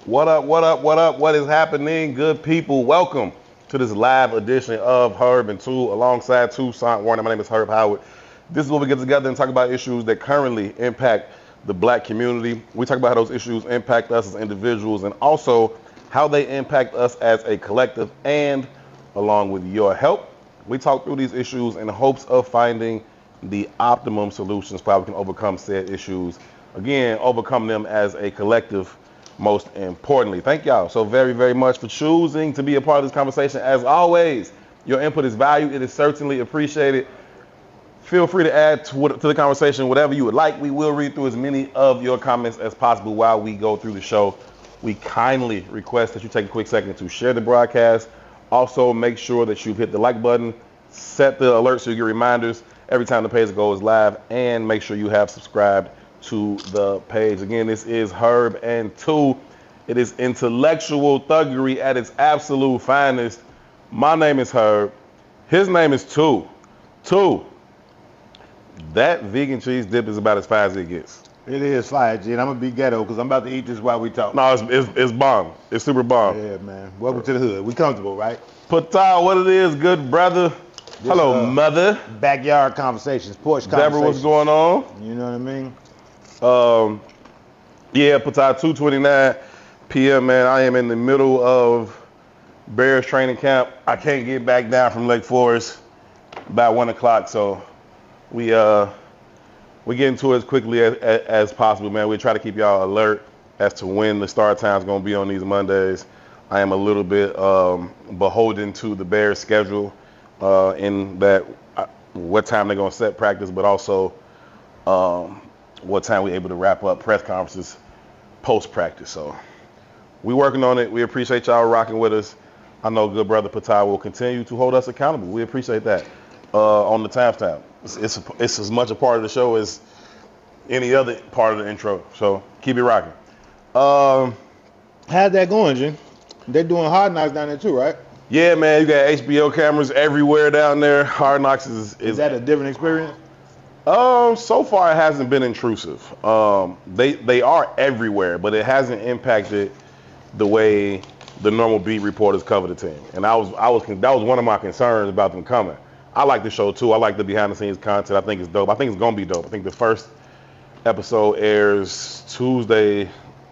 What up, what up, what up? What is happening, good people? Welcome to this live edition of Herb and Two alongside Toussaint Warner. My name is Herb Howard. This is where we get together and talk about issues that currently impact the black community. We talk about how those issues impact us as individuals and also how they impact us as a collective, and along with your help, we talk through these issues in hopes of finding the optimum solutions for how we can overcome said issues. Again, overcome them as a collective, most importantly. Thank y'all so very, very much for choosing to be a part of this conversation. As always, your input is valued. It is certainly appreciated. Feel free to add to the conversation whatever you would like. We will read through as many of your comments as possible while we go through the show. We kindly request that you take a quick second to share the broadcast. Also, make sure that you've hit the like button, set the alert so you get reminders every time the page goes live, and make sure you have subscribed to the page. Again, this is Herb and Two. It is intellectual thuggery at its absolute finest. My name is Herb. His name is Two. Two. That vegan cheese dip is about as fire as it gets. It is fire, G, and I'm gonna be ghetto because I'm about to eat this while we talk. No, it's bomb. It's super bomb. Yeah, man. Welcome to the hood. We comfortable, right? Patal, what it is, good brother. Hello, mother. Backyard conversations, porch conversations. Deborah, what's going on? You know what I mean? Yeah, Patal, 2:29 p.m., man. I am in the middle of Bears training camp. I can't get back down from Lake Forest by 1 o'clock, so we get into it as quickly as possible, man. We try to keep y'all alert as to when the start time's gonna be on these Mondays. I am a little bit beholden to the Bears schedule in that what time they're gonna set practice, but also what time we're able to wrap up press conferences post-practice. So we working on it. We appreciate y'all rocking with us. I know good brother Patai will continue to hold us accountable. We appreciate that on the timestamp. It's as much a part of the show as any other part of the intro. So keep it rocking. How's that going, Jim? They're doing Hard Knocks down there too, right? Yeah, man. You got HBO cameras everywhere down there. Hard Knocks is that a different experience? So far it hasn't been intrusive. They are everywhere, but it hasn't impacted the way the normal beat reporters cover the team. And that was one of my concerns about them coming. I like the show too. I like the behind the scenes content. I think it's dope. I think it's gonna be dope. I think the first episode airs Tuesday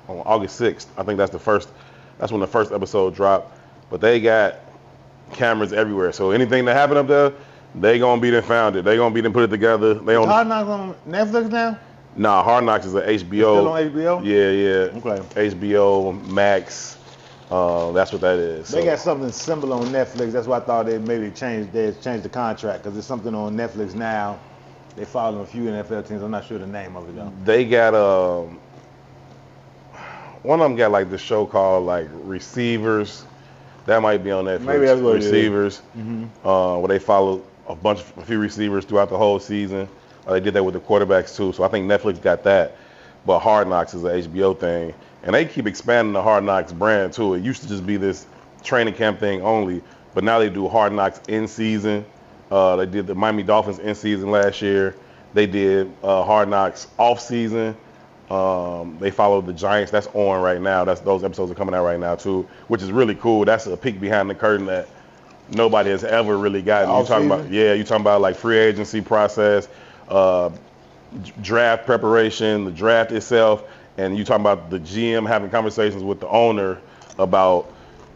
on August 6th. I think that's when the first episode dropped. But they got cameras everywhere. So anything that happened up there, they gonna be them found it. They gonna be them put it together. Hard Knocks on Netflix now? Nah, Hard Knocks is an HBO. It's still on HBO? Yeah. Okay. HBO Max. That's what that is. They got something similar on Netflix. That's why I thought they maybe changed the contract, because there's something on Netflix now. They follow a few NFL teams. I'm not sure the name of it though. They got one of them got like the show called like Receivers. That might be on Netflix. Maybe that's what Receivers. It is. Mm-hmm. Where they follow a few receivers throughout the whole season. They did that with the quarterbacks too. So I think Netflix got that. But Hard Knocks is an HBO thing. And they keep expanding the Hard Knocks brand too. It used to just be this training camp thing only, but now they do Hard Knocks in season. They did the Miami Dolphins in season last year. They did Hard Knocks off season. They followed the Giants. That's on right now. Those episodes are coming out right now too, which is really cool. That's a peek behind the curtain that nobody has ever really gotten. You talking about like free agency process, draft preparation, the draft itself. And you talking about the GM having conversations with the owner about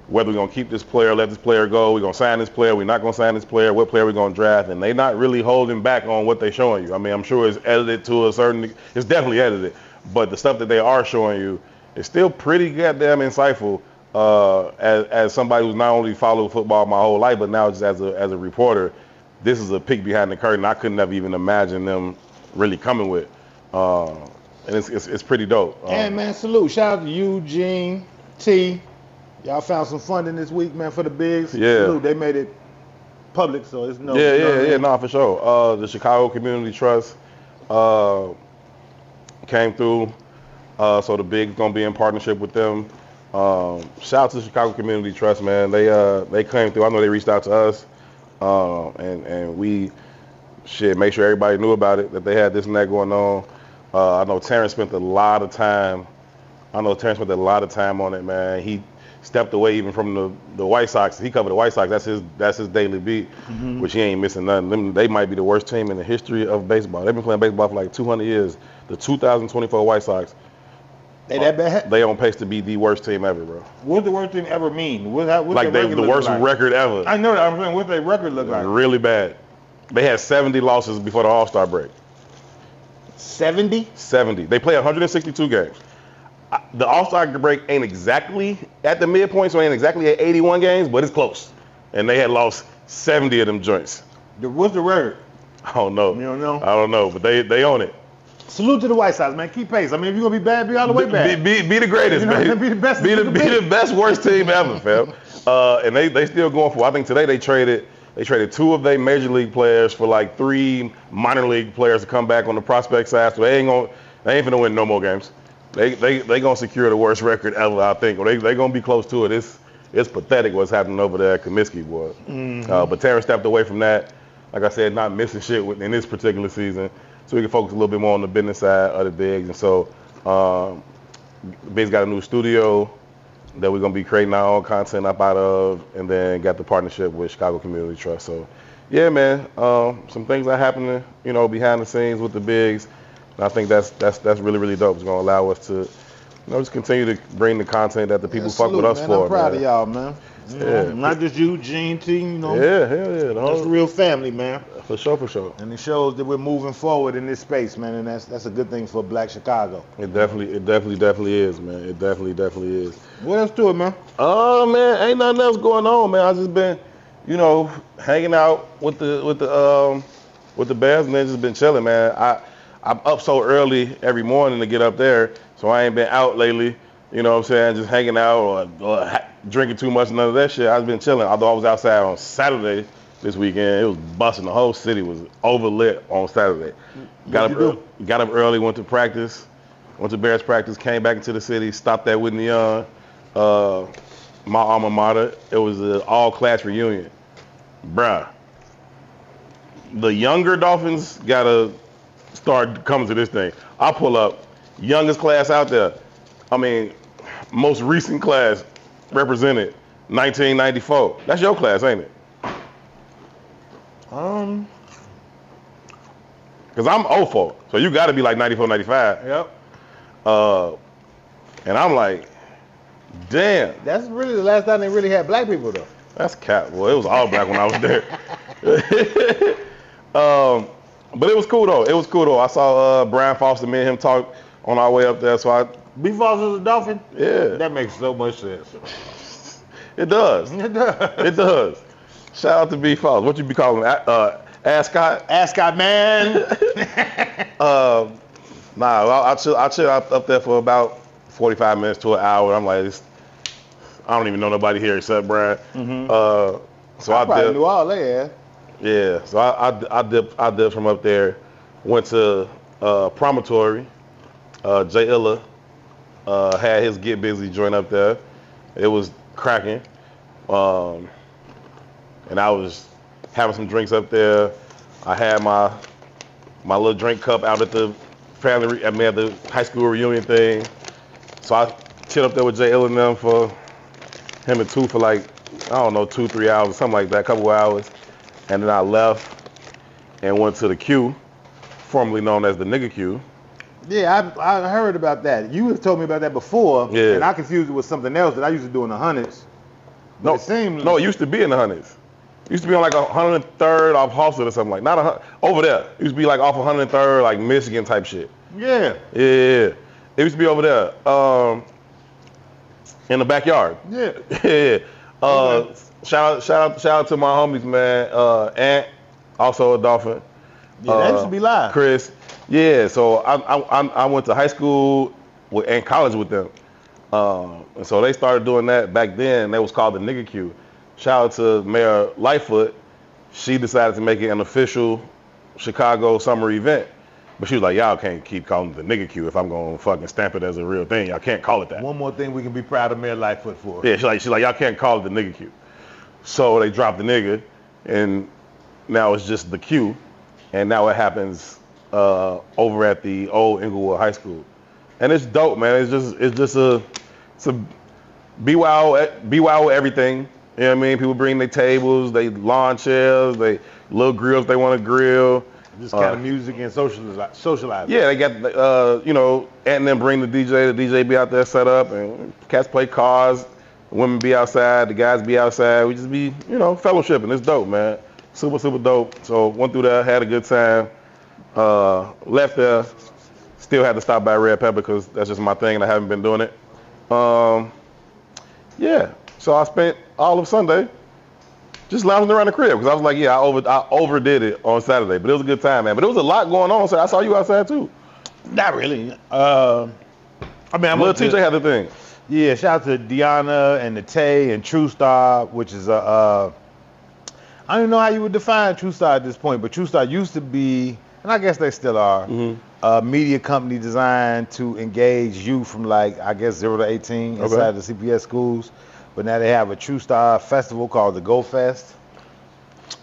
whether we're going to keep this player, let this player go, we're going to sign this player, we're not going to sign this player, what player we're going to draft. And they're not really holding back on what they're showing you. I mean, I'm sure it's edited to a certain, it's definitely edited. But the stuff that they are showing you is still pretty goddamn insightful as somebody who's not only followed football my whole life, but now just as a reporter. This is a peek behind the curtain I couldn't have even imagined them really coming with. And it's pretty dope. Hey man, salute. Shout out to Eugene, T. Y'all found some funding this week, man, for the bigs. Yeah. Salute. They made it public, so it's no. Yeah, for sure. The Chicago Community Trust came through, so the bigs gonna be in partnership with them. Shout out to the Chicago Community Trust, man. They came through. I know they reached out to us, and we made sure everybody knew about it, that they had this and that going on. I know Terrence spent a lot of time. on it, man. He stepped away even from the White Sox. He covered the White Sox. That's his daily beat, which he ain't missing nothing. They might be the worst team in the history of baseball. They've been playing baseball for like 200 years. The 2024 White Sox. They that bad? They on pace to be the worst team ever, bro. What's the worst team ever mean? What's like the worst record ever. I know that. I'm saying, what's their record look like? Really bad. They had 70 losses before the All-Star break. 70? 70. They play 162 games. The All-Star break ain't exactly at the midpoint, so it ain't exactly at 81 games, but it's close. And they had lost 70 of them joints. What's the record? I don't know. You don't know? I don't know, but they own it. Salute to the White Sox, man. Keep pace. I mean, if you're going to be bad, be all the way bad. Be the greatest, you know, man. Be the best. Be the best worst team ever, fam. And they still going for it. I think today they traded 2 of their major league players for like 3 minor league players to come back on the prospect side. So they ain't finna win no more games. They gonna secure the worst record ever, I think. Or they gonna be close to it. It's pathetic what's happening over there at Comiskey, boy. But Terrence stepped away from that. Like I said, not missing shit in this particular season. So we can focus a little bit more on the business side of the Bigs. And so Bigs got a new studio that we're gonna be creating our own content up out of, and then got the partnership with Chicago Community Trust. So yeah, man, some things are happening, behind the scenes with the Bigs. And I think that's really, really dope. It's gonna allow us to, just continue to bring the content that the people fuck with us man. for. I'm proud of y'all, man. Not just you, Gene T, Yeah, hell yeah. That's a real family, man. For sure. And it shows that we're moving forward in this space, man, and that's a good thing for Black Chicago. It definitely is, man. It definitely is. What else to it, man? Oh man, ain't nothing else going on, man. I just been, hanging out with the Bears, and then just been chilling, man. I'm up so early every morning to get up there, so I ain't been out lately. You know what I'm saying? Just hanging out or drinking too much, none of that shit. I've been chilling. Although I was outside on Saturday this weekend, it was busting. The whole city was overlit on Saturday. Got up early, went to practice, went to Bears practice, came back into the city, stopped at Whitney Young, my alma mater. It was an all-class reunion. Bruh, the younger Dolphins gotta start coming to this thing. I pull up, youngest class out there. I mean, most recent class represented 1994. That's your class, ain't it? Because I'm 04, so you got to be like 94, 95. Yep. And I'm like, damn. That's really the last time they really had black people, though. That's cap, boy. It was all black when I was there. But it was cool, though. I saw Brian Foster, me and him talk on our way up there, so B. Foster's a Dolphin? Yeah. That makes so much sense. It does. It does. Shout out to B. Foster. What you be calling Ascot? Ascot, man. I chill up there for about 45 minutes to an hour. I'm like, I don't even know nobody here except Brian. So I probably knew all they had. Yeah, so I dipped from up there, went to Promontory. Jay Illa had his Get Busy joint up there. It was cracking. And I was having some drinks up there. I had my little drink cup out at the at the high school reunion thing. So I chilled up there with Jay Illa and them for him and two for like, I don't know, 2-3 hours or something like that, a couple of hours. And then I left and went to the Q, formerly known as the Nigga Q. Yeah, I heard about that. You have told me about that before, yeah. And I confused it with something else that I used to do in the hundreds. No, it used to be in the hundreds. It used to be on like 103rd off Hofstra or something like, not over there. It used to be like off 103rd, like Michigan type shit. Yeah. Yeah. It used to be over there, in the backyard. Yeah. Yeah. Shout out to my homies, man. Ant, also a Dolphin. Yeah, that used to be live. Chris. Yeah, so I went to high school and college with them. And so they started doing that back then. That was called the Nigga Q. Shout out to Mayor Lightfoot. She decided to make it an official Chicago summer event. But she was like, y'all can't keep calling it the Nigga Q if I'm going to fucking stamp it as a real thing. Y'all can't call it that. One more thing we can be proud of Mayor Lightfoot for. Yeah, she's like, y'all can't call it the Nigga Q. So they dropped the nigga, and now it's just the Q. And now it happens over at the old Inglewood High School, and it's dope, man. It's a BYO everything. You know what I mean? People bring their tables, they lawn chairs, they little grills they want to grill. Just kind of music and socialize. Yeah, they got and then bring the DJ. The DJ be out there set up, and cats play cards. Women be outside, the guys be outside. We just be, fellowshipping. It's dope, man. Super, super dope. So went through there, had a good time. Left there, still had to stop by Red Pepper because that's just my thing and I haven't been doing it. Yeah, so I spent all of Sunday just lounging around the crib because I was like, I overdid it on Saturday, but it was a good time, man. But there was a lot going on, so I saw you outside too. Not really. I'm Little TJ had the thing. Yeah, shout out to Deanna and the Tay and True Star, which is I don't even know how you would define True Star at this point, but True Star used to be, and I guess they still are, a media company designed to engage youth from 0 to 18 inside the CPS schools. But now they have a True Star festival called the Go Fest.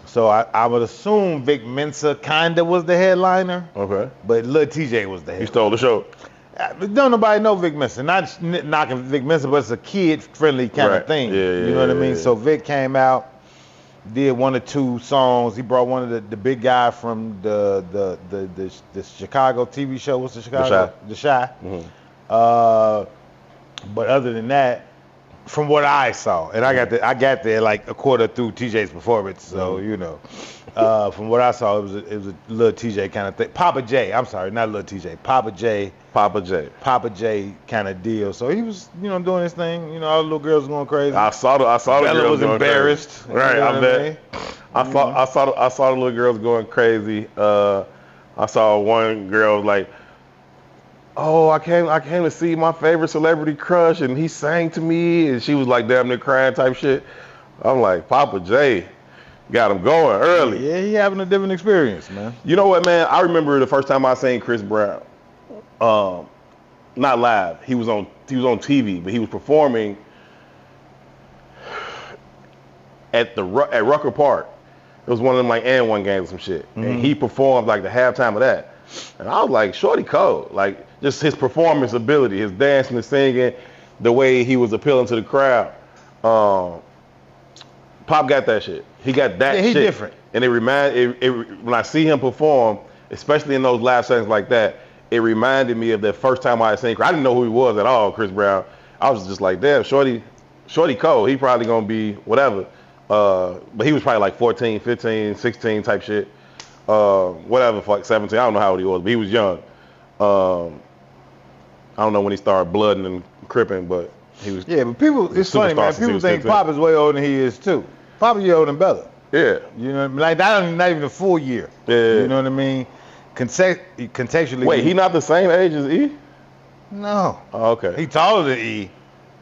So I would assume Vic Mensa kinda was the headliner. Okay. But Lil TJ was the headliner. He stole the show. Don't nobody know Vic Mensa. Not knocking Vic Mensa, but it's a kid-friendly kind of thing. Yeah, you know what I mean? So Vic came out, did 1 or 2 songs. He brought one of the big guy from the Chicago TV show. What's the Chicago? The Chi. But other than that, from what I saw, and I got there like a quarter through TJ's performance, so from what I saw, it was a Lil TJ kind of thing. Papa J, I'm sorry, not Lil TJ, Papa J kind of deal. So he was, doing his thing. All the little girls going crazy. I saw the Bella girls was going embarrassed. Crazy. Right, I bet. I saw the little girls going crazy. I saw one girl like, oh, I came to see my favorite celebrity crush, and he sang to me, and she was like damn near crying type shit. I'm like, Papa J got him going early. Yeah, he having a different experience, man. You know what, man? I remember the first time I seen Chris Brown. Not live. He was on TV, but he was performing at Rucker Park. It was one of them like and one games or some shit, and he performed like the halftime of that. And I was like, shorty cold. Like, just his performance ability, his dancing and singing, the way he was appealing to the crowd. Pop got that shit. He got that shit. He's different. And when I see him perform, especially in those live settings like that, it reminded me of the first time I had seen Chris. I didn't know who he was at all, Chris Brown. I was just like, damn, shorty cold. He probably gonna be whatever. But he was probably like 14, 15, 16 type shit. Whatever, for like 17. I don't know how old he was, but he was young. I don't know when he started blooding and cripping, but he was. Yeah, but it's funny, man. People think Pop is way older than he is too. Pop is older than Bella. Yeah. You know what I mean? Like, not even a full year. Yeah. You know what I mean? Contextually. Wait, he not the same age as E? No. Oh, okay. He taller than E.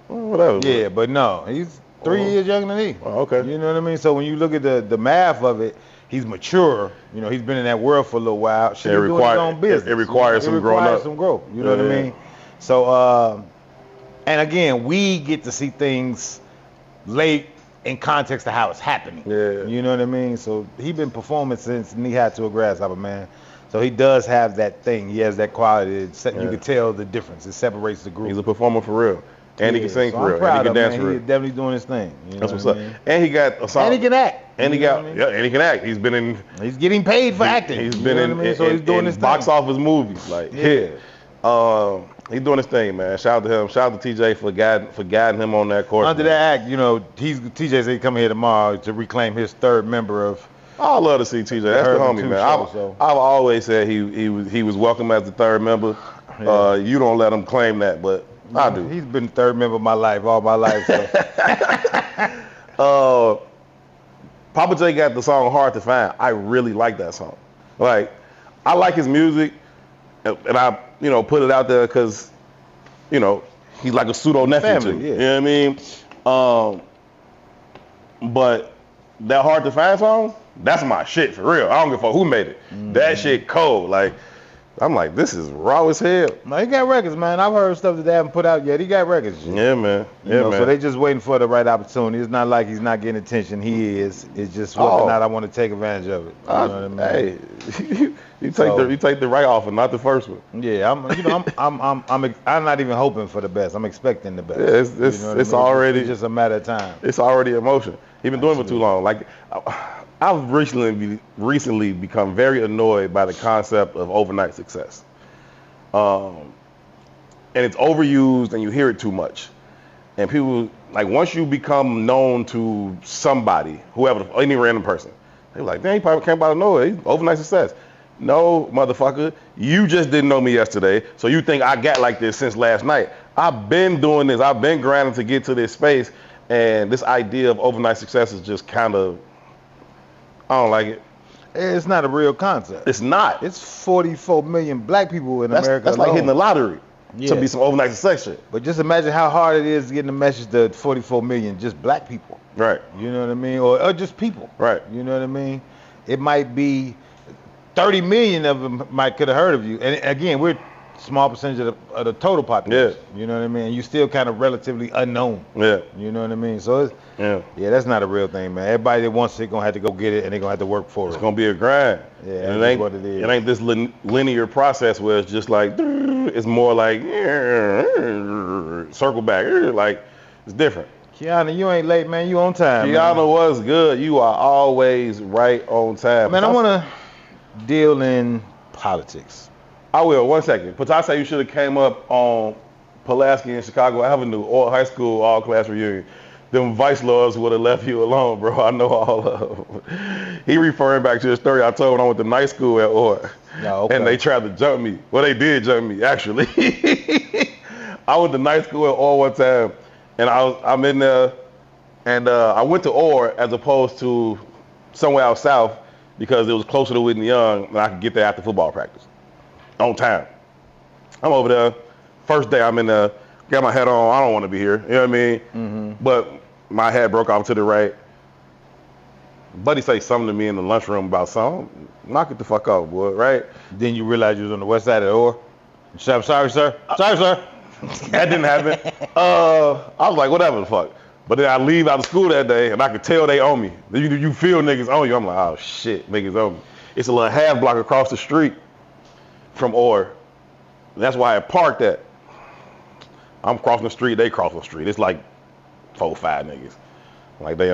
Well, whatever. Yeah, but no, he's 3 years younger than E. Oh, okay. You know what I mean? So when you look at the math of it, he's mature. He's been in that world for a little while. He's doing his own business. It requires some growing up. Some growth. You know what I mean? So, and again, we get to see things late in context to how it's happening. Yeah. You know what I mean? So he been performing since knee high to a grasshopper, man. So he does have that thing. He has that quality. You can tell the difference. It separates the group. He's a performer for real. And he can sing for real. I'm proud and he can of dance him, for real. He's definitely doing his thing. That's what's up. And he got a song. And he can act. And he can act. He's been in. He's getting paid for acting. He's been in. So he's doing his box office movies. Like, he's doing his thing, man. Shout out to him. Shout out to TJ for guiding him on that course. Under that act, TJ said he's coming here tomorrow to reclaim his third member of. I love to see TJ. That's the homie, man. I've always said he was welcome as the third member. Yeah. You don't let him claim that, but I do. He's been the third member of my life, all my life. So. Papa J got the song "Hard to Find." I really like that song. Like, I like his music, and I put it out there because he's like a pseudo nephew to me. Yeah. You know what I mean? But that "Hard to Find" song, that's my shit for real. I don't give a fuck who made it. That shit cold. Like I'm like, this is raw as hell. No, he got records, man. I've heard stuff that they haven't put out yet. He got records. Yeah, man. You know, so they just waiting for the right opportunity. It's not like he's not getting attention. He is. It's just whether or not I want to take advantage of it. You know what I mean? Hey, you take the right offer, not the first one. Yeah, I'm not even hoping for the best. I'm expecting the best. Yeah, it's already it's just a matter of time. It's already emotion. He's been doing it for too long. Like, I've recently become very annoyed by the concept of overnight success. And it's overused and you hear it too much. And people, like, once you become known to somebody, whoever, any random person, they're like, dang, he probably came out of nowhere. He's overnight success. No, motherfucker, you just didn't know me yesterday, so you think I got like this since last night. I've been doing this. I've been grinding to get to this space, and this idea of overnight success is just kind of, I don't like it. It's not a real concept. It's not. It's 44 million black people in America. That's like hitting the lottery to be some overnight success shit. But just imagine how hard it is getting the message to 44 million just black people. Right. You know what I mean? Or just people. Right. You know what I mean? It might be 30 million of them could have heard of you. And again, we're a small percentage of the total population. Yeah. You know what I mean? And you still kind of relatively unknown. Yeah. You know what I mean? So it's, that's not a real thing, man. Everybody that wants it gonna have to go get it, and they're gonna have to work for it. It's gonna be a grind. Yeah, and it ain't what it is. It ain't this linear process where it's just like, it's more like circle back. Like, it's different. Kiana, you ain't late, man. You on time. Kiana was good. You are always right on time. Man, I wanna deal in politics. I will. 1 second. Patasa, you should have came up on Pulaski and Chicago Avenue, or high school all-class reunion. Them vice lords would have left you alone, bro. I know all of them. He referring back to the story I told when I went to night school at Orr. And they tried to jump me. Well, they did jump me, actually. I went to night school at Orr one time, and I'm in there, and I went to Orr as opposed to somewhere out south because it was closer to Whitney Young, and I could get there after football practice on time. I'm over there. First day I'm in there, got my hat on. I don't want to be here. You know what I mean? Mm-hmm. But my hat broke off to the right. Buddy say something to me in the lunchroom about something. Knock it the fuck off, boy, right? Then you realize you was on the west side of the Orr. I'm sorry, sir. Sorry, sir. That didn't happen. I was like, whatever the fuck. But then I leave out of school that day, and I could tell they own me. You feel niggas on you. I'm like, oh shit, niggas own me. It's a little half block across the street from Orr. That's why I parked at. I'm crossing the street, they cross the street. It's like 4 or 5 niggas. Like they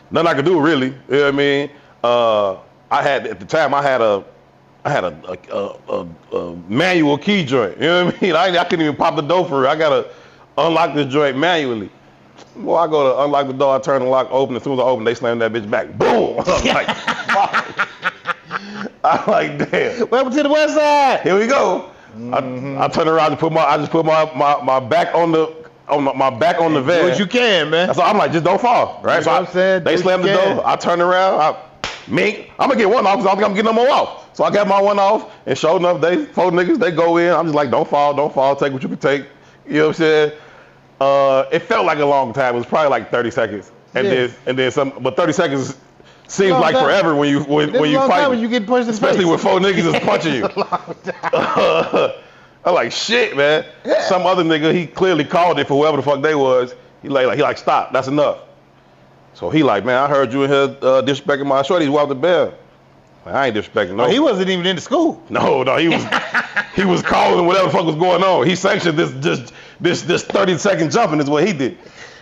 nothing I could do really. You know what I mean? I had at the time I had a manual key joint. You know what I mean? I couldn't even pop the door for it. I gotta unlock this joint manually. Well, I go to unlock the door, I turn the lock open. As soon as I open, they slam that bitch back. Boom! I'm like, fuck. I'm like, damn. Welcome to the west side. Here we go. Mm-hmm. I turn around and put my back on the back on the van. Do what you can, man. So I'm like, just don't fall, right? You know what I'm saying? They slammed the door. I turn around. I'm gonna get one off because I don't think I'm getting no more off. So I got my one off, and sure enough, 4 niggas, they go in. I'm just like, don't fall, take what you can take. You know what I'm saying? It felt like a long time. It was probably like 30 seconds, and then some. But 30 seconds seems like forever when you fight. When you get punched in the especially face. when 4 niggas is punching you. I'm like, shit, man. Yeah. Some other nigga, he clearly called it for whoever the fuck they was. He like, stop. That's enough. So he like, man, I heard you in here disrespecting my shorty. He walked the bell. Like, I ain't disrespecting no. He wasn't even in the school. No, he was calling whatever the fuck was going on. He sanctioned this 30-second jumping is what he did.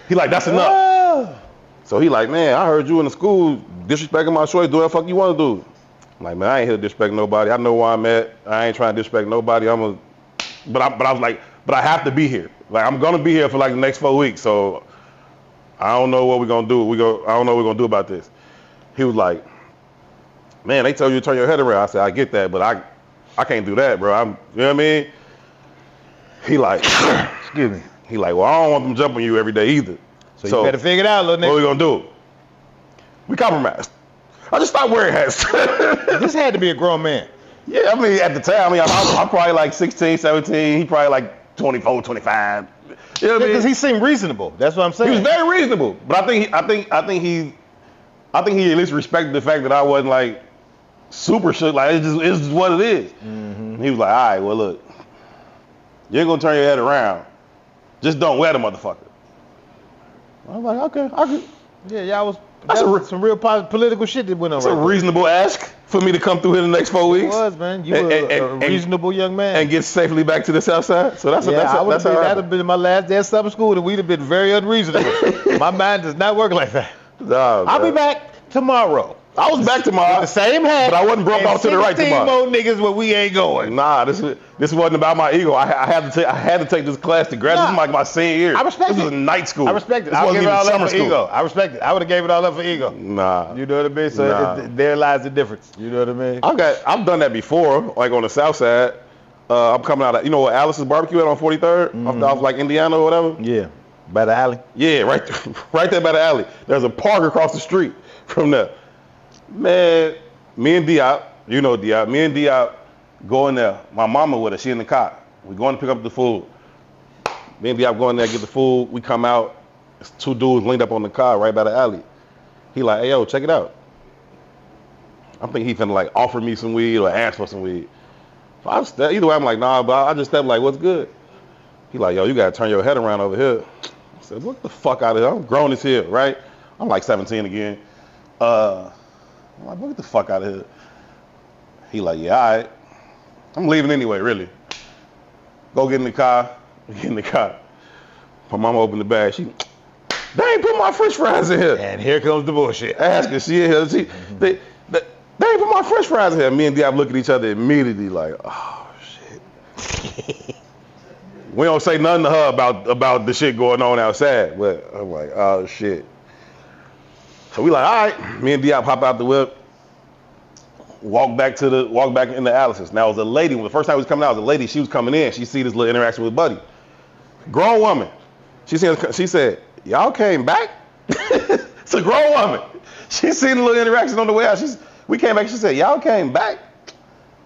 He like, that's enough. So he like, man, I heard you in the school disrespecting my shorty. Do what the fuck you want to do. I'm like, man, I ain't here to disrespect nobody. I know where I'm at. I ain't trying to disrespect nobody. But I was like, but I have to be here. Like, I'm gonna be here for like the next 4 weeks. So I don't know what we're gonna do. I don't know what we're gonna do about this. He was like, man, they told you to turn your head around. I said, I get that, but I can't do that, bro. You know what I mean? He like, excuse me. He like, well, I don't want them jumping you every day either. So you better figure it out, little nigga. What we gonna do? We compromised. I just stopped wearing hats. This had to be a grown man. Yeah, I mean, at the time, I'm probably like 16, 17. He probably like 24, 25. You know what I mean? Because he seemed reasonable. That's what I'm saying. He was very reasonable, but I think he at least respected the fact that I wasn't like super shook. Like, it's just what it is. And he was like, all right, well, look, you ain't gonna turn your head around. Just don't wear the motherfucker. I was like, okay, I could. Yeah, y'all was. That's some real political shit that went on. It's a reasonable ask for me to come through here in the next 4 weeks. It was, man. You were a reasonable young man. And get safely back to the South Side. So that'd have been my last day of summer school, and we'd have been very unreasonable. My mind does not work like that. No, I'll be back tomorrow. I was back tomorrow. With the same hat. But I wasn't broke off to the right tomorrow. 16 more niggas where we ain't going. Nah, this wasn't about my ego. I had to take this class to graduate. This is like my senior year. I respect it. This was night school. I respect it. This I would wasn't give it even all summer up for school. ego. I respect it. I would have gave it all up for ego. Nah. You know what I mean? So there lies the difference. You know what I mean? I've done that before, like on the South Side. I'm coming out of, you know what Alice's barbecue at on 43rd? Off like Indiana or whatever? Yeah. By the alley? Yeah, right there by the alley. There's a park across the street from there. Man, me and Diop, you know Diop, me and Diop go in there. My mama with her, she in the car. We going to pick up the food. Me and Diop go in there, get the food. We come out. It's two dudes linked up on the car right by the alley. He like, hey, yo, check it out. I'm thinking he finna like offer me some weed or ask for some weed. So either way, I'm like, nah, but I just stepped like, what's good? He like, yo, you gotta turn your head around over here. I said, what the fuck out of here? I'm grown as hell, right? I'm like 17 again. I'm like, what the fuck out of here? He like, yeah, all right. I'm leaving anyway, really. Go get in the car. Get in the car. My mama opened the bag. They ain't put my french fries in here. And here comes the bullshit. Ask her, she in here. They ain't put my french fries in here. Me and Diop look at each other immediately like, oh, shit. We don't say nothing to her about the shit going on outside. But I'm like, oh, shit. So we like, all right. Me and Diop hop out the whip. Walk back into Alice's. Now it was a lady. When the first time we was coming out, it was a lady. She was coming in. She see this little interaction with Buddy. Grown woman. She said, y'all came back? It's a grown woman. She seen the little interaction on the way out. We came back. She said, y'all came back?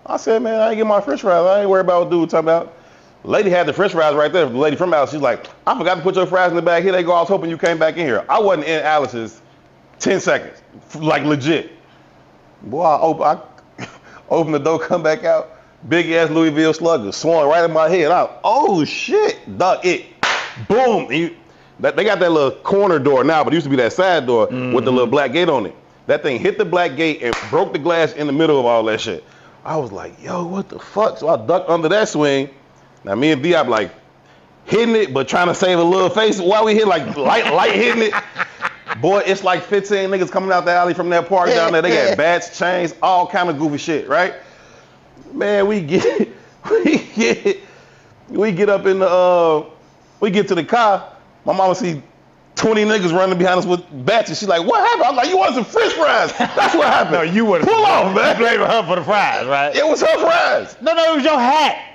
I said, man, I ain't get my french fries. I ain't worried about what dude talking about. The lady had the french fries right there. The lady from Alice, she's like, I forgot to put your fries in the bag. Here they go. I was hoping you came back in here. I wasn't in Alice's 10 seconds. Like legit. Boy, I open the door, come back out. Big ass Louisville Slugger swung right in my head. Oh shit, duck it. Boom. They got that little corner door now, but it used to be that side door with the little black gate on it. That thing hit the black gate and broke the glass in the middle of all that shit. I was like, yo, what the fuck? So I ducked under that swing. Now me and Diop like hitting it, but trying to save a little face while we hit like light hitting it. Boy, it's like 15 niggas coming out the alley from that park down there. They got bats, chains, all kind of goofy shit, right? Man, we get up in the we get to the car. My mama see 20 niggas running behind us with bats, and she's like, what happened? I'm like, you wanted some french fries. That's what happened. No, you would pull off, man. You blaming her for the fries, right? It was her fries. No, it was your hat.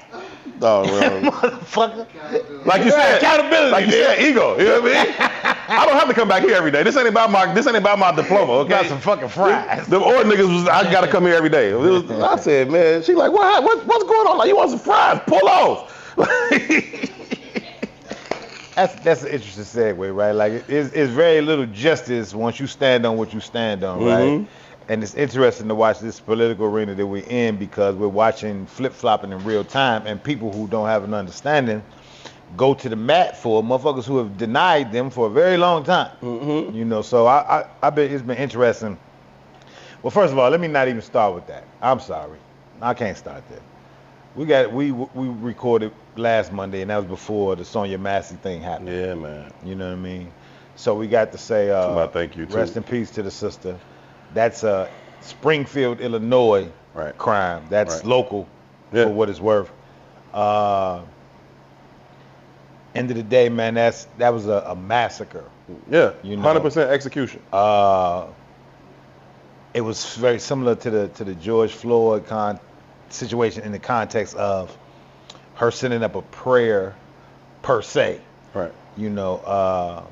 Oh, well. Motherfucker. Like you said, accountability. Like you said, ego. You know what I mean? I don't have to come back here every day. This ain't about my diploma. Okay. Got some fucking fries. Them old niggas I gotta come here every day. I said, man, she like, what's going on? Like, you want some fries? Pull off. That's an interesting segue, right? Like it's very little justice once you stand on what you stand on, right? And it's interesting to watch this political arena that we're in because we're watching flip-flopping in real time, and people who don't have an understanding go to the mat for motherfuckers who have denied them for a very long time. You know, so I bet it's been interesting. Well, first of all, let me not even start with that. I'm sorry, I can't start there. We recorded last Monday, and that was before the Sonya Massey thing happened. Yeah, man. You know what I mean? So we got to say, thank you too. Rest in peace to the sister. That's a Springfield, Illinois crime. That's local for what it's worth. End of the day, man, that was a massacre. Yeah, you know? 100% execution. It was very similar to the George Floyd situation in the context of her sending up a prayer per se. Right. You know,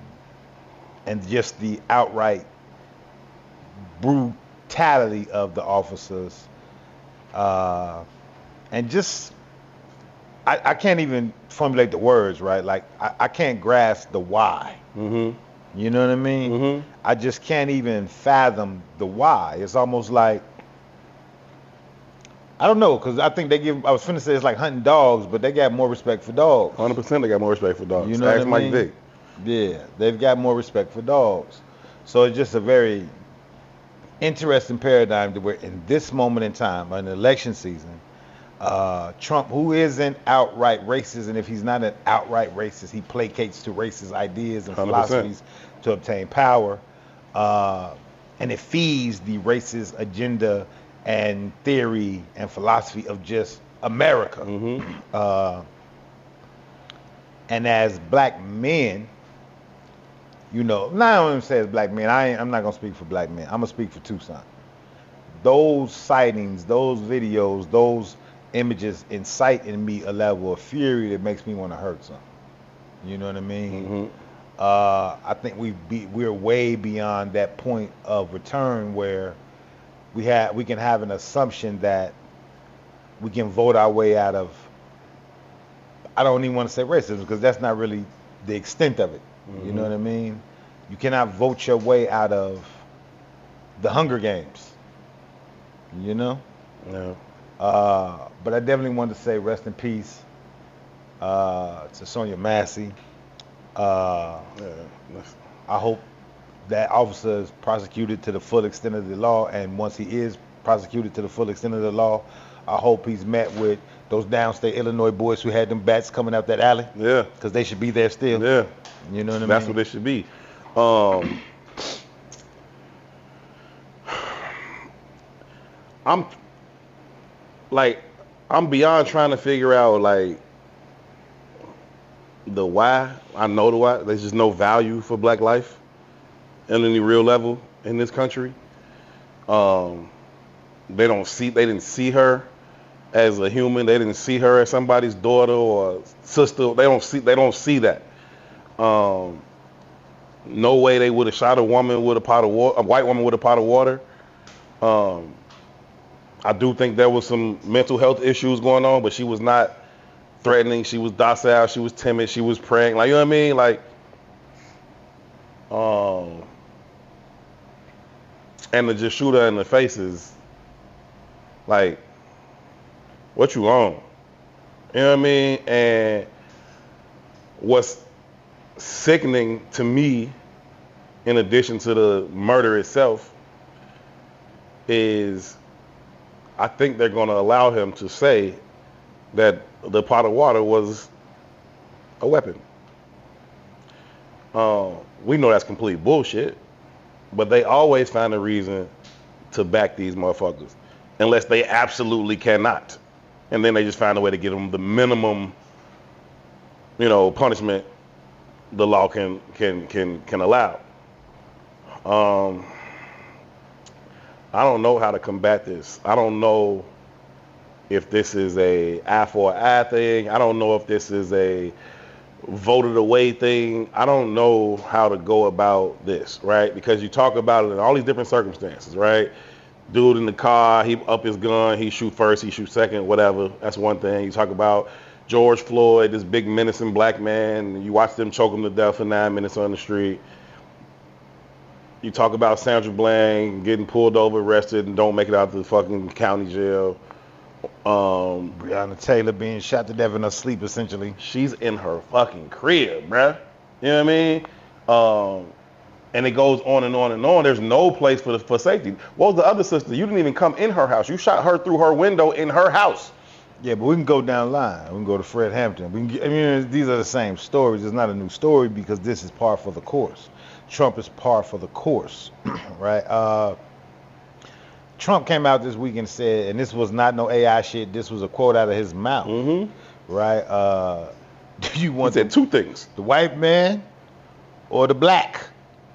and just the outright brutality of the officers, and just I can't even formulate the words, right? Like I can't grasp the why. You know what I mean? I just can't even fathom the why. It's almost like I don't know, because I think they give, I was finna say it's like hunting dogs, but they got more respect for dogs. 100% they got more respect for dogs. You know Ask what I Mike mean? Vick. Yeah, they've got more respect for dogs. So it's just a very interesting paradigm to where in this moment in time, in election season, Trump, who isn't outright racist, and if he's not an outright racist, he placates to racist ideas and 100%. philosophies to obtain power, and it feeds the racist agenda and theory and philosophy of just America. And as black men, you know, not I don't even say as black men. I'm not gonna speak for black men. I'm gonna speak for Tucson. Those sightings, those videos, those images incite in me a level of fury that makes me want to hurt something. You know what I mean? I think we're way beyond that point of return where we can have an assumption that we can vote our way out of. I don't even want to say racism because that's not really the extent of it. You know what I mean? You cannot vote your way out of the Hunger Games. You know? Yeah. But I definitely wanted to say rest in peace to Sonia Massey. I hope that officer is prosecuted to the full extent of the law, and once he is prosecuted to the full extent of the law, I hope he's met with those downstate Illinois boys who had them bats coming out that alley. Yeah. Because they should be there still. Yeah. You know what I mean? That's what it should be. I'm beyond trying to figure out like the why. I know the why. There's just no value for black life at any real level in this country. They didn't see her as a human. They didn't see her as somebody's daughter or sister. They don't see that. No way they would have shot a woman with a pot of water, a white woman with a pot of water. I do think there was some mental health issues going on, but she was not threatening. She was docile. She was timid. She was praying. Like, you know what I mean? Like, and to just shoot her in the faces, like, what you on? You know what I mean? And what's sickening to me, in addition to the murder itself, is I think they're going to allow him to say that the pot of water was a weapon. We know that's complete bullshit, but they always find a reason to back these motherfuckers, unless they absolutely cannot. And then they just find a way to give them the minimum, you know, punishment the law can allow. I don't know how to combat this. I don't know if this is a eye for an eye thing. I don't know if this is a voted away thing. I don't know how to go about this, right? Because you talk about it in all these different circumstances, right? Dude in the car, he up his gun, he shoot first, he shoot second, whatever. That's one thing. You talk about George Floyd, this big menacing black man. You watch them choke him to death for 9 minutes on the street. You talk about Sandra Bland getting pulled over, arrested, and don't make it out to the fucking county jail. Breonna Taylor being shot to death in her sleep, essentially. She's in her fucking crib, bruh. You know what I mean? And it goes on and on and on. There's no place for safety. What was the other sister? You didn't even come in her house. You shot her through her window in her house. Yeah, but we can go down the line. We can go to Fred Hampton. These are the same stories. It's not a new story because this is par for the course. Trump is par for the course, right? Trump came out this week and said, and this was not no AI shit. This was a quote out of his mouth, right? Do you want he said two things: the white man or the black?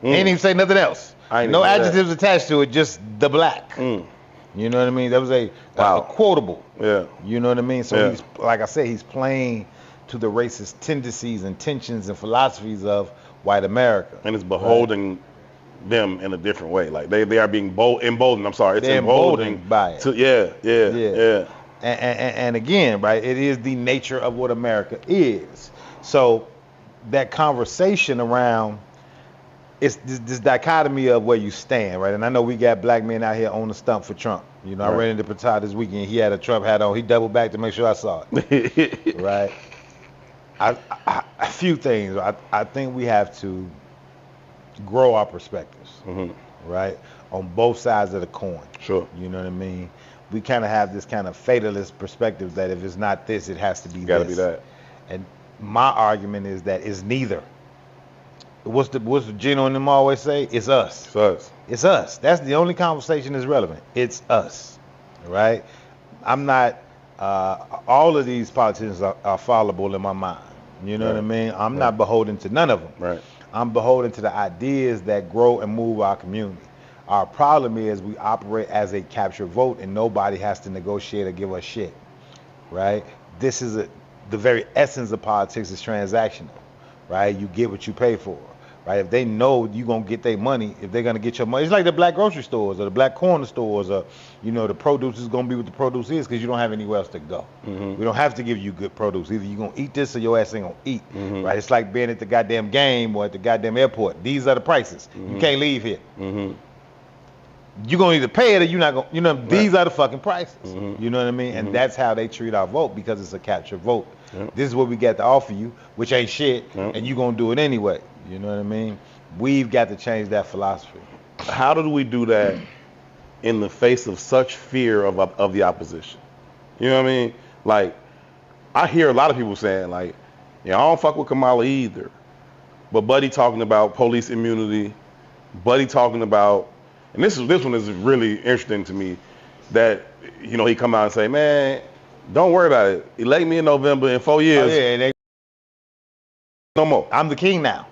Ain't even say nothing else. No adjectives attached to it, just the black. You know what I mean? That was a quotable. Yeah. You know what I mean? So he's, like I said, he's playing to the racist tendencies and tensions and philosophies of white America. And it's beholding them in a different way. Like they are being emboldened. I'm sorry. It's emboldened by it. Yeah. And again, right, it is the nature of what America is. So that conversation around it's this dichotomy of where you stand, right? And I know we got black men out here on the stump for Trump. You know, I ran into Patah this weekend. He had a Trump hat on. He doubled back to make sure I saw it. Right? A few things. I think we have to grow our perspectives, right? On both sides of the coin. Sure. You know what I mean? We kind of have this kind of fatalist perspective that if it's not this, it has to be Gotta be that. And my argument is that it's neither. What's the Gino and them always say? It's us. It's us. It's us. That's the only conversation that's relevant. It's us, right? I'm not. All of these politicians are fallible in my mind. You know what I mean? I'm not beholden to none of them. Right. I'm beholden to the ideas that grow and move our community. Our problem is we operate as a capture vote, and nobody has to negotiate or give us shit, right? This is the very essence of politics is transactional, right? You get what you pay for. Right? If they know you're going to get their money, if they're going to get your money, it's like the black grocery stores or the black corner stores or, you know, the produce is going to be what the produce is because you don't have anywhere else to go. We don't have to give you good produce. Either you're going to eat this or your ass ain't going to eat. Right? It's like being at the goddamn game or at the goddamn airport. These are the prices. You can't leave here. You're going to either pay it or you're not going to, you know, these are the fucking prices. You know what I mean? And that's how they treat our vote because it's a capture vote. This is what we got to offer you, which ain't shit, and you're going to do it anyway. You know what I mean? We've got to change that philosophy. How do we do that in the face of such fear of the opposition? You know what I mean? Like, I hear a lot of people saying, like, yeah, I don't fuck with Kamala either. But Buddy talking about police immunity, Buddy talking about, and this one is really interesting to me, that, you know, he come out and say, man, don't worry about it. Elect me in November in 4 years. Oh, yeah, No more. I'm the king now.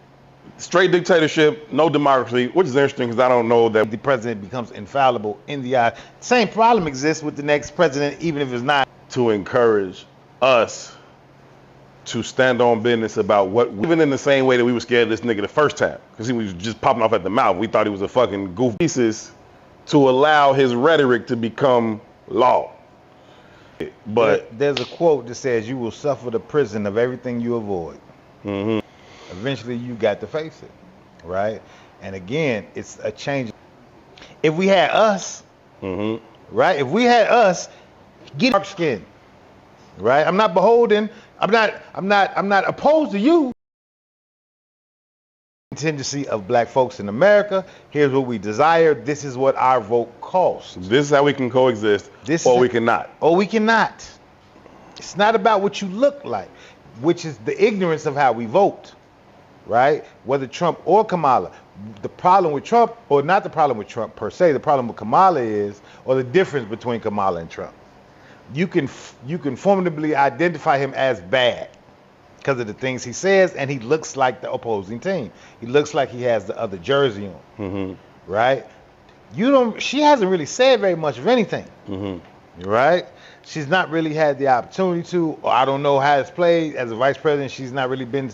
Straight dictatorship, no democracy, which is interesting because I don't know that the president becomes infallible in the eye. Same problem exists with the next president, even if it's not. To encourage us to stand on business about what, even in the same way that we were scared of this nigga the first time, because he was just popping off at the mouth. We thought he was a fucking goofy. Pieces to allow his rhetoric to become law. But there's a quote that says, you will suffer the prison of everything you avoid. Eventually you got to face it, right? And again, it's a change. If we had us, right? If we had us, get dark skin, right? I'm not beholden. I'm not opposed to you. Tendency of black folks in America. Here's what we desire. This is what our vote costs. This is how we can coexist, or we cannot. Or we cannot. It's not about what you look like, which is the ignorance of how we vote, right? Whether Trump or Kamala. The problem with Trump, or not the problem with Trump per se, the problem with Kamala is, or the difference between Kamala and Trump. You can formidably identify him as bad because of the things he says, and he looks like the opposing team. He looks like he has the other jersey on, right? She hasn't really said very much of anything, right? She's not really had the opportunity to, or I don't know how it's played. As a vice president, she's not really been,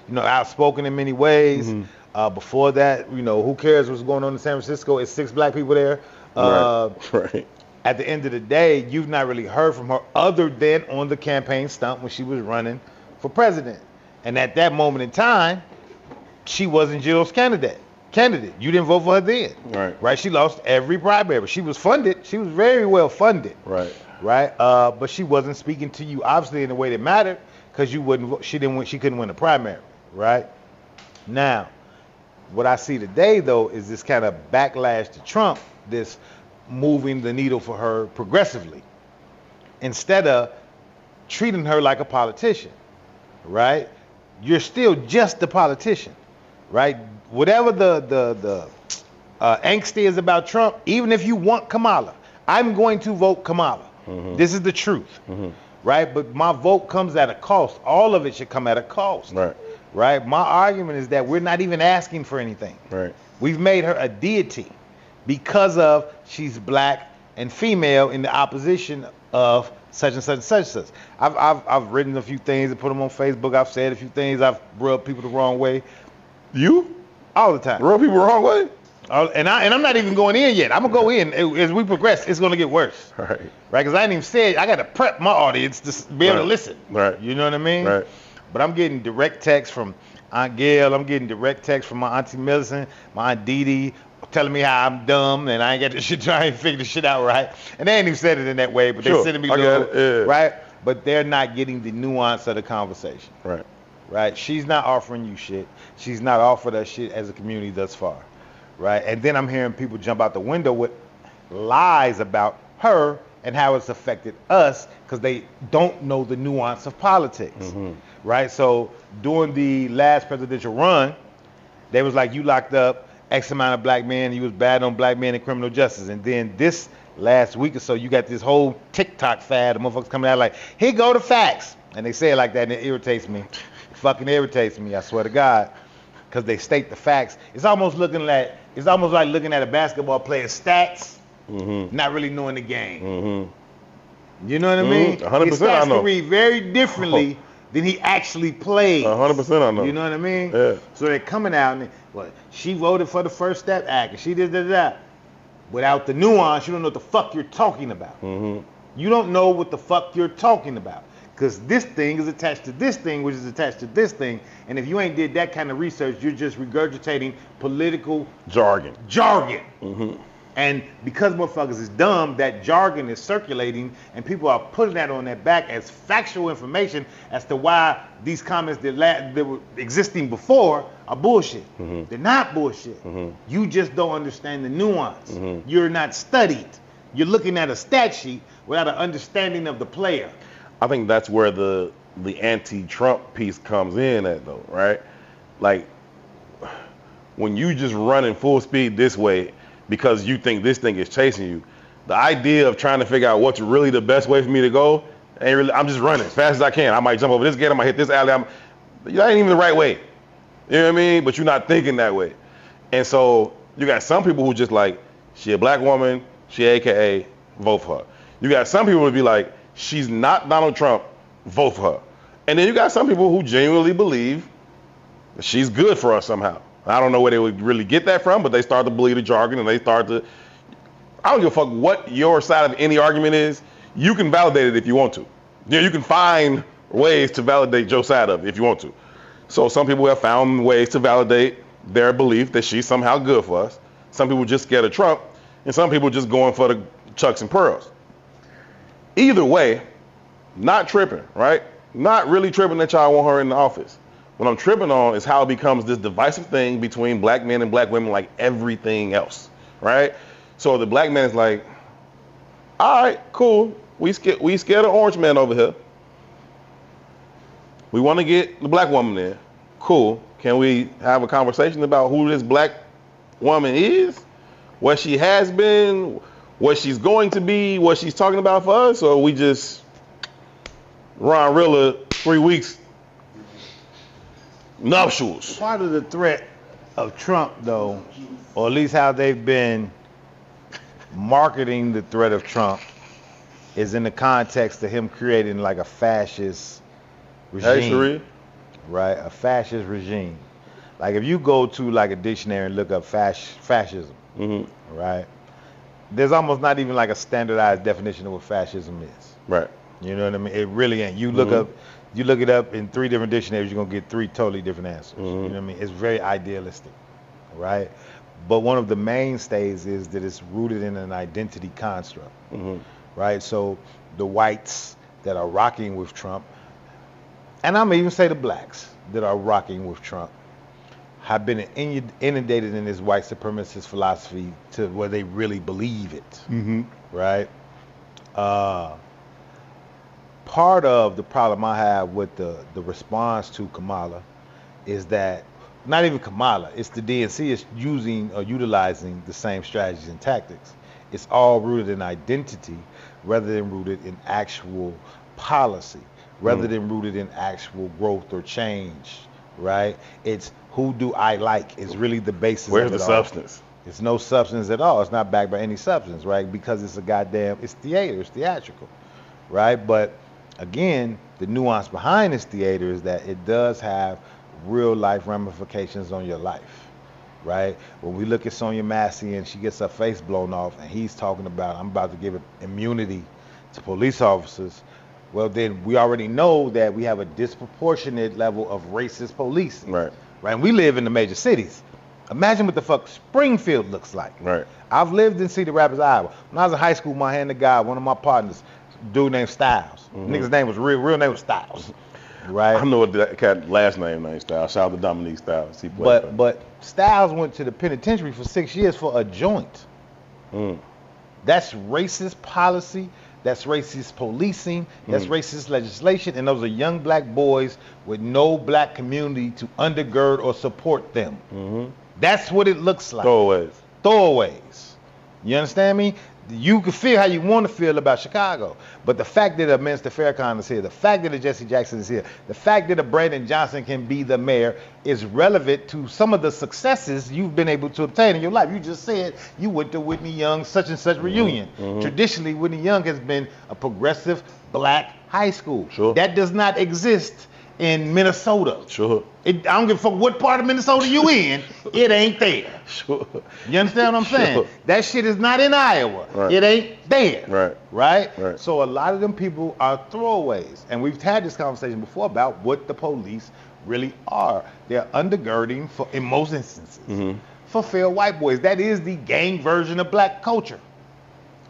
you know, outspoken in many ways. Before that, you know, who cares what's going on in San Francisco? It's 6 black people there. Right. At the end of the day, you've not really heard from her other than on the campaign stump when she was running for president. And at that moment in time, she wasn't Jill's candidate. You didn't vote for her then. Right. She lost every primary. She was funded. She was very well funded. Right. But she wasn't speaking to you obviously in a way that mattered because she couldn't win the primary. Right. Now, what I see today though is this kind of backlash to Trump, this moving the needle for her progressively instead of treating her like a politician. Right. You're still just a politician. Right. Whatever the angst is about Trump, even if you want Kamala, I'm going to vote Kamala. This is the truth, right? But my vote comes at a cost. All of it should come at a cost, right? My argument is that we're not even asking for anything. We've made her a deity because of she's black and female in the opposition of such and such and such and such. I've written a few things and put them on Facebook. I've said a few things. I've rubbed people the wrong way. You? All the time. Rub people the wrong way? And I'm not even going in yet. I'm gonna go in as we progress. It's gonna get worse, right? Because I ain't even said I gotta prep my audience to be able to listen, right? You know what I mean? Right. But I'm getting direct text from Aunt Gail. I'm getting direct text from my Auntie Millicent, my Aunt Dee Dee, telling me how I'm dumb and I ain't got this shit, trying to figure this shit out right. And they ain't even said it in that way, but they sending me little, right? But they're not getting the nuance of the conversation. Right. Right? She's not offering you shit. She's not offered us shit as a community thus far. Right? And then I'm hearing people jump out the window with lies about her and how it's affected us because they don't know the nuance of politics. Right? So during the last presidential run, they was like, you locked up X amount of black men, you was bad on black men in criminal justice. And then this last week or so, you got this whole TikTok fad of motherfuckers coming out like, here go the facts. And they say it like that and it irritates me. It fucking irritates me, I swear to God. Because they state the facts. It's almost like looking at a basketball player's stats, not really knowing the game. You know what I mean? 100%. His stats I know. can read very differently than he actually plays. 100% I know. You know what I mean? Yeah. So they're coming out and she voted for the First Step Act and she did that. Without the nuance, you don't know what the fuck you're talking about. You don't know what the fuck you're talking about. Because this thing is attached to this thing, which is attached to this thing. And if you ain't did that kind of research, you're just regurgitating political jargon. And because motherfuckers is dumb, that jargon is circulating and people are putting that on their back as factual information as to why these comments that were existing before are bullshit. They're not bullshit. You just don't understand the nuance. You're not studied. You're looking at a stat sheet without an understanding of the player. I think that's where the anti-Trump piece comes in at though, right? Like when you just running full speed this way because you think this thing is chasing you, the idea of trying to figure out what's really the best way for me to go, ain't really, I'm just running as fast as I can. I might jump over this gate, I might hit this alley. That ain't even the right way. You know what I mean? But you're not thinking that way. And so you got some people who just like, she a black woman, she AKA, vote for her. You got some people who be like, she's not Donald Trump, vote for her. And then you got some people who genuinely believe that she's good for us somehow. I don't know where they would really get that from, but they start to believe the jargon and they start to, I don't give a fuck what your side of any argument is. You can validate it if you want to. You can find ways to validate your side of it if you want to. So some people have found ways to validate their belief that she's somehow good for us. Some people just scared of Trump, and some people just going for the chucks and pearls. Either way, not tripping, right? Not really tripping that y'all want her in the office. What I'm tripping on is how it becomes this divisive thing between black men and black women like everything else, right? So the black man is like, all right, cool. We scared of orange man over here. We want to get the black woman in. Cool. Can we have a conversation about who this black woman is? What she has been? What she's going to be? What she's talking about for us? Or we just Ron Rilla 3 weeks nuptials? Part of the threat of Trump, though, or at least how they've been marketing the threat of Trump, is in the context of him creating like a fascist regime. Right? A fascist regime. Like if you go to like a dictionary and look up fascism, right? There's almost not even like a standardized definition of what fascism is. Right. You know what I mean? It really ain't. You look it up in 3 different dictionaries, you're gonna get 3 totally different answers. You know what I mean? It's very idealistic, right? But one of the mainstays is that it's rooted in an identity construct, right? So the whites that are rocking with Trump, and I'm gonna even say the blacks that are rocking with Trump, have been inundated in this white supremacist philosophy to where they really believe it, right? Part of the problem I have with the response to Kamala is that, not even Kamala, it's the DNC is using or utilizing the same strategies and tactics. It's all rooted in identity rather than rooted in actual policy, rather than rooted in actual growth or change, right? It's who do I like is really the basis of it all. Where's the substance? It's no substance at all. It's not backed by any substance, right? Because it's it's theater, it's theatrical, right? But again, the nuance behind this theater is that it does have real life ramifications on your life, right? When we look at Sonia Massey and she gets her face blown off and he's talking about, I'm about to give immunity to police officers, well then we already know that we have a disproportionate level of racist policing. Right. Right? And we live in the major cities. Imagine what the fuck Springfield looks like. Right. I've lived in Cedar Rapids, Iowa. When I was in high school, my hand to God, one of my partners, a dude named Styles. Nigga's name was real name was Styles. Right. I know what that cat last name Styles. Shout out to Dominique Styles. But Styles went to the penitentiary for 6 years for a joint. That's racist policy. That's racist policing. That's racist legislation. And those are young black boys with no black community to undergird or support them. That's what it looks like. Throwaways. You understand me? You can feel how you want to feel about Chicago. But the fact that a Minister Farrakhan is here, the fact that a Jesse Jackson is here, the fact that a Brandon Johnson can be the mayor is relevant to some of the successes you've been able to obtain in your life. You just said you went to Whitney Young's such and such reunion. Traditionally, Whitney Young has been a progressive black high school. That does not exist in Minnesota. I don't give a fuck what part of Minnesota you in, it ain't there. You understand what I'm saying? That shit is not in Iowa. It ain't there. Right? So a lot of them people are throwaways. And we've had this conversation before about what the police really are. They're undergirding, in most instances, for fair white boys. That is the gang version of black culture.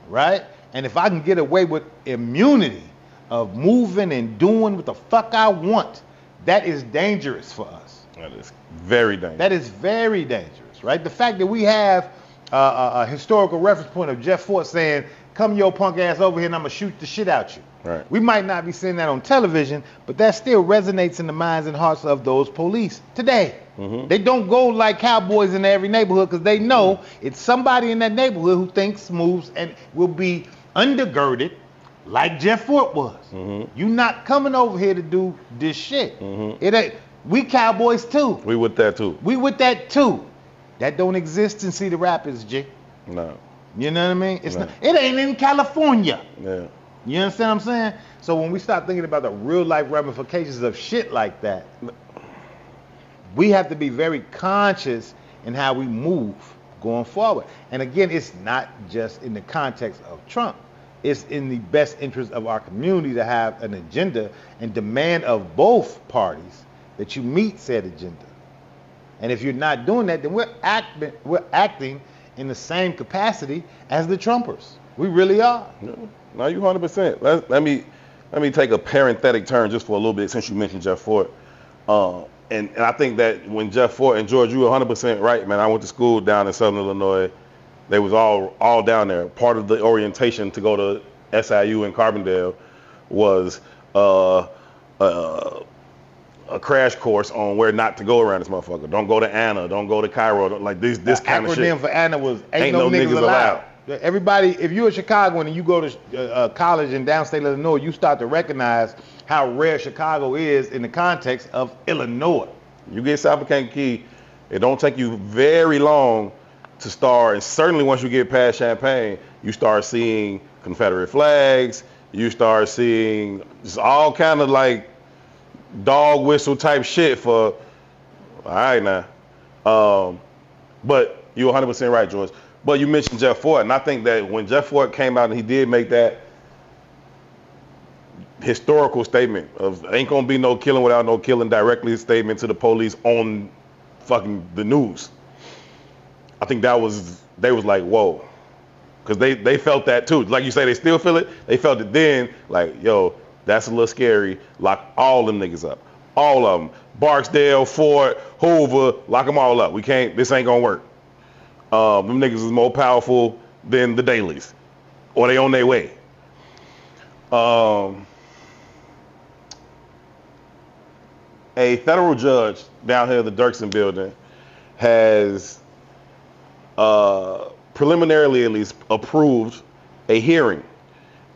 Right? And if I can get away with immunity of moving and doing what the fuck I want, that is dangerous for us. That is very dangerous. That is very dangerous, right? The fact that we have a historical reference point of Jeff Fort saying, come your punk ass over here and I'm gonna shoot the shit out you. We might not be seeing that on television, but that still resonates in the minds and hearts of those police today. They don't go like cowboys in every neighborhood because they know it's somebody in that neighborhood who thinks, moves, and will be undergirded like Jeff Fort was. You not coming over here to do this shit. It ain't. We cowboys too. We with that too. We with that too. That don't exist in Cedar Rapids, G. No. You know what I mean? It's not. It ain't in California. Yeah. You understand what I'm saying? So when we start thinking about the real life ramifications of shit like that, we have to be very conscious in how we move going forward. And again, it's not just in the context of Trump. It's in the best interest of our community to have an agenda and demand of both parties that you meet said agenda. And if you're not doing that, then we're acting in the same capacity as the Trumpers. We really are. No, you 100%. Let me take a parenthetic turn just for a little bit since you mentioned Jeff Fort. And I think that when Jeff Fort and George, you were 100% right, man. I went to school down in Southern Illinois. They was all down there. Part of the orientation to go to SIU in Carbondale was a crash course on where not to go around this motherfucker. Don't go to Anna. Don't go to Cairo. Like this kind of shit. The acronym for Anna was ain't no niggas allowed. Everybody, if you're a Chicagoan and you go to college in downstate Illinois, you start to recognize how rare Chicago is in the context of Illinois. You get South of Kankakee, it don't take you very long to start, and certainly once you get past Champaign, you start seeing Confederate flags, you start seeing just all kind of like dog whistle type shit for, all right now. But you're 100% right, George. But you mentioned Jeff Fort, and I think that when Jeff Fort came out and he did make that historical statement of ain't gonna be no killing without no killing directly statement to the police on fucking the news. I think they was like, whoa. Because they felt that too. Like you say, they still feel it. They felt it then, like, yo, that's a little scary. Lock all them niggas up. All of them. Barksdale, Fort, Hoover, lock them all up. This ain't gonna work. Them niggas is more powerful than the dailies. Or they on their way. A federal judge down here at the Dirksen building has preliminarily at least approved a hearing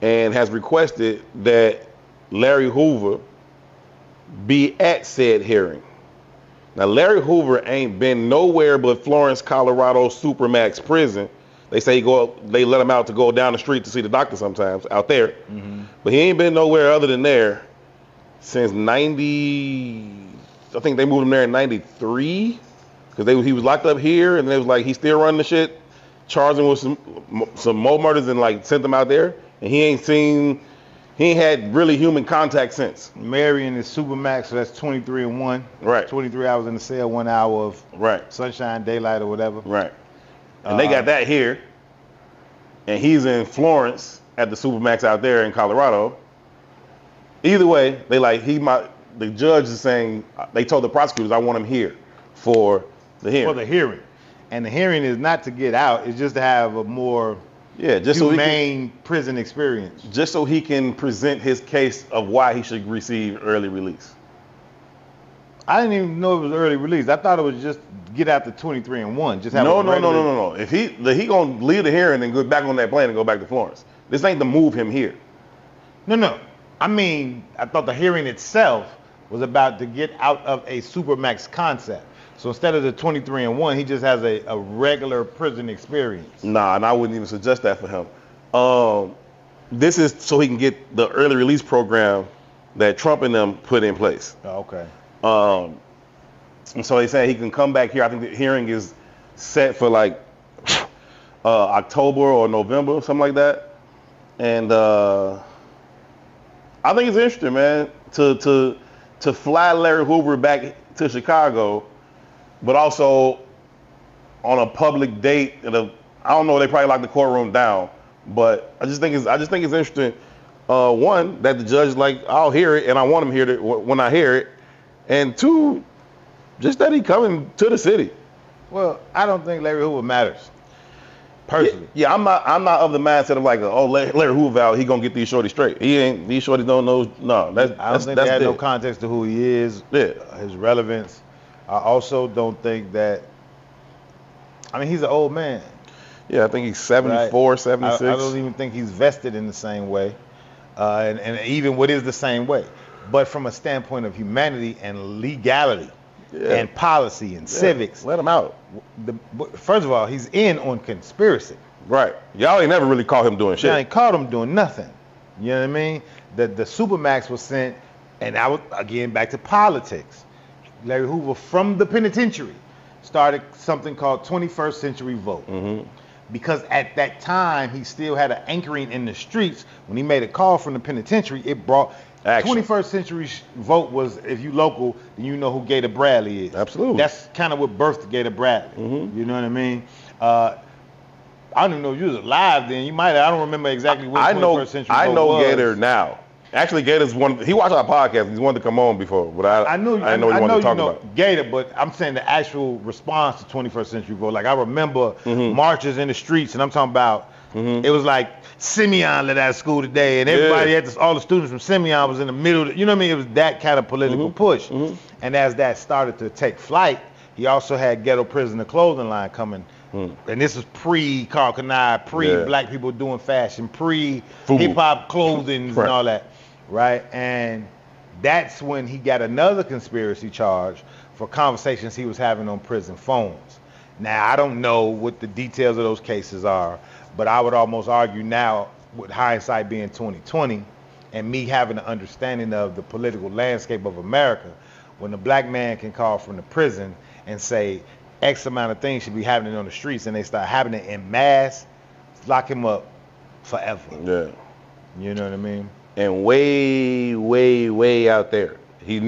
and has requested that Larry Hoover be at said hearing. Now, Larry Hoover ain't been nowhere but Florence, Colorado Supermax prison. They say they let him out to go down the street to see the doctor sometimes out there. But he ain't been nowhere other than there since 90, I think they moved him there in 93. Because he was locked up here, and they was like, he's still running the shit, charged him with some more murders and like sent him out there. And he ain't seen He ain't had really human contact since. Marion is Supermax, so that's 23 and 1. Right. 23 hours in the cell, 1 hour of sunshine, daylight, or whatever. Right. And they got that here. And he's in Florence at the Supermax out there in Colorado. Either way, the judge is saying, they told the prosecutors, I want him here for the hearing. For the hearing. And the hearing is not to get out, it's just to have a more humane prison experience. Just so he can present his case of why he should receive early release. I didn't even know it was early release. I thought it was just get out to 23 and 1. Just have No. If he gonna leave the hearing and go back on that plane and go back to Florence. This ain't to move him here. No. I mean, I thought the hearing itself was about to get out of a Supermax concept. So instead of the 23 and 1, he just has a regular prison experience. Nah, and I wouldn't even suggest that for him. This is so he can get the early release program that Trump and them put in place. Oh, okay. And so they say he can come back here. I think the hearing is set for like October or November, something like that. And I think it's interesting, man, to fly Larry Hoover back to Chicago, but also on a public date. I don't know. They probably locked the courtroom down, but I just think it's interesting. One, that the judge is like, I'll hear it, and I want him here when I hear it. And two, just that he coming to the city. Well, I don't think Larry Hoover matters. Personally. Yeah, I'm not of the mindset of like, Larry Hoover out, he gonna get these shorties straight. These shorties don't know. No, I don't think they had no context to who he is, his relevance. I also don't think that, I mean, he's an old man. Yeah, I think he's 74, right? 76. I don't even think he's vested in the same way. And even what is the same way. But from a standpoint of humanity and legality and policy and civics. Let him out. First of all, he's in on conspiracy. Right. Y'all ain't never really caught him doing shit. Y'all ain't caught him doing nothing. You know what I mean? The Supermax was sent, and I was, again, back to politics. Larry Hoover, from the penitentiary, started something called 21st Century Vote. Mm-hmm. Because at that time, he still had an anchoring in the streets. When he made a call from the penitentiary, it brought action. 21st Century Vote was, if you local, then you know who Gator Bradley is. Absolutely. That's kind of what birthed Gator Bradley. Mm-hmm. You know what I mean? I don't even know if you was alive then. You might. I don't remember exactly what 21st Century Vote was. I know Gator now. Actually, Gator's he watched our podcast. He's wanted to come on before, but I know he wanted to talk about Gator, but I'm saying the actual response to 21st Century Vote. Like, I remember marches in the streets, and I'm talking about it was like Simeon let out of school today, and everybody had this, all the students from Simeon was in the middle. You know what I mean? It was that kind of political push. Mm-hmm. And as that started to take flight, he also had Ghetto Prisoner clothing line coming. And this is pre-Carl Kanai, pre-black people doing fashion, pre-hip-hop clothing and all that. Right, and that's when he got another conspiracy charge for conversations he was having on prison phones. Now, I don't know what the details of those cases are, but I would almost argue now, with hindsight being 2020, and me having an understanding of the political landscape of America, when a black man can call from the prison and say X amount of things should be happening on the streets, and they start happening in mass, lock him up forever. Yeah. You know what I mean? And way, way, way out there. He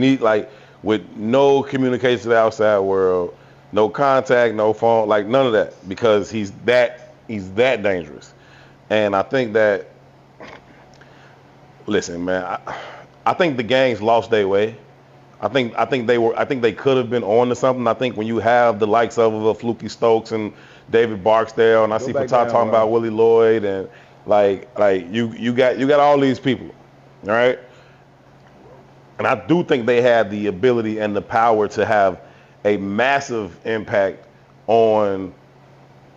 with no communication to the outside world, no contact, no phone, like none of that, because he's that dangerous. And I think that, listen, man, I think the gangs lost their way. I think they could have been on to something. I think when you have the likes of Fluky Stokes and David Barksdale, and I see Patat talking about Willie Lloyd, and like you got all these people, all right? And I do think they had the ability and the power to have a massive impact on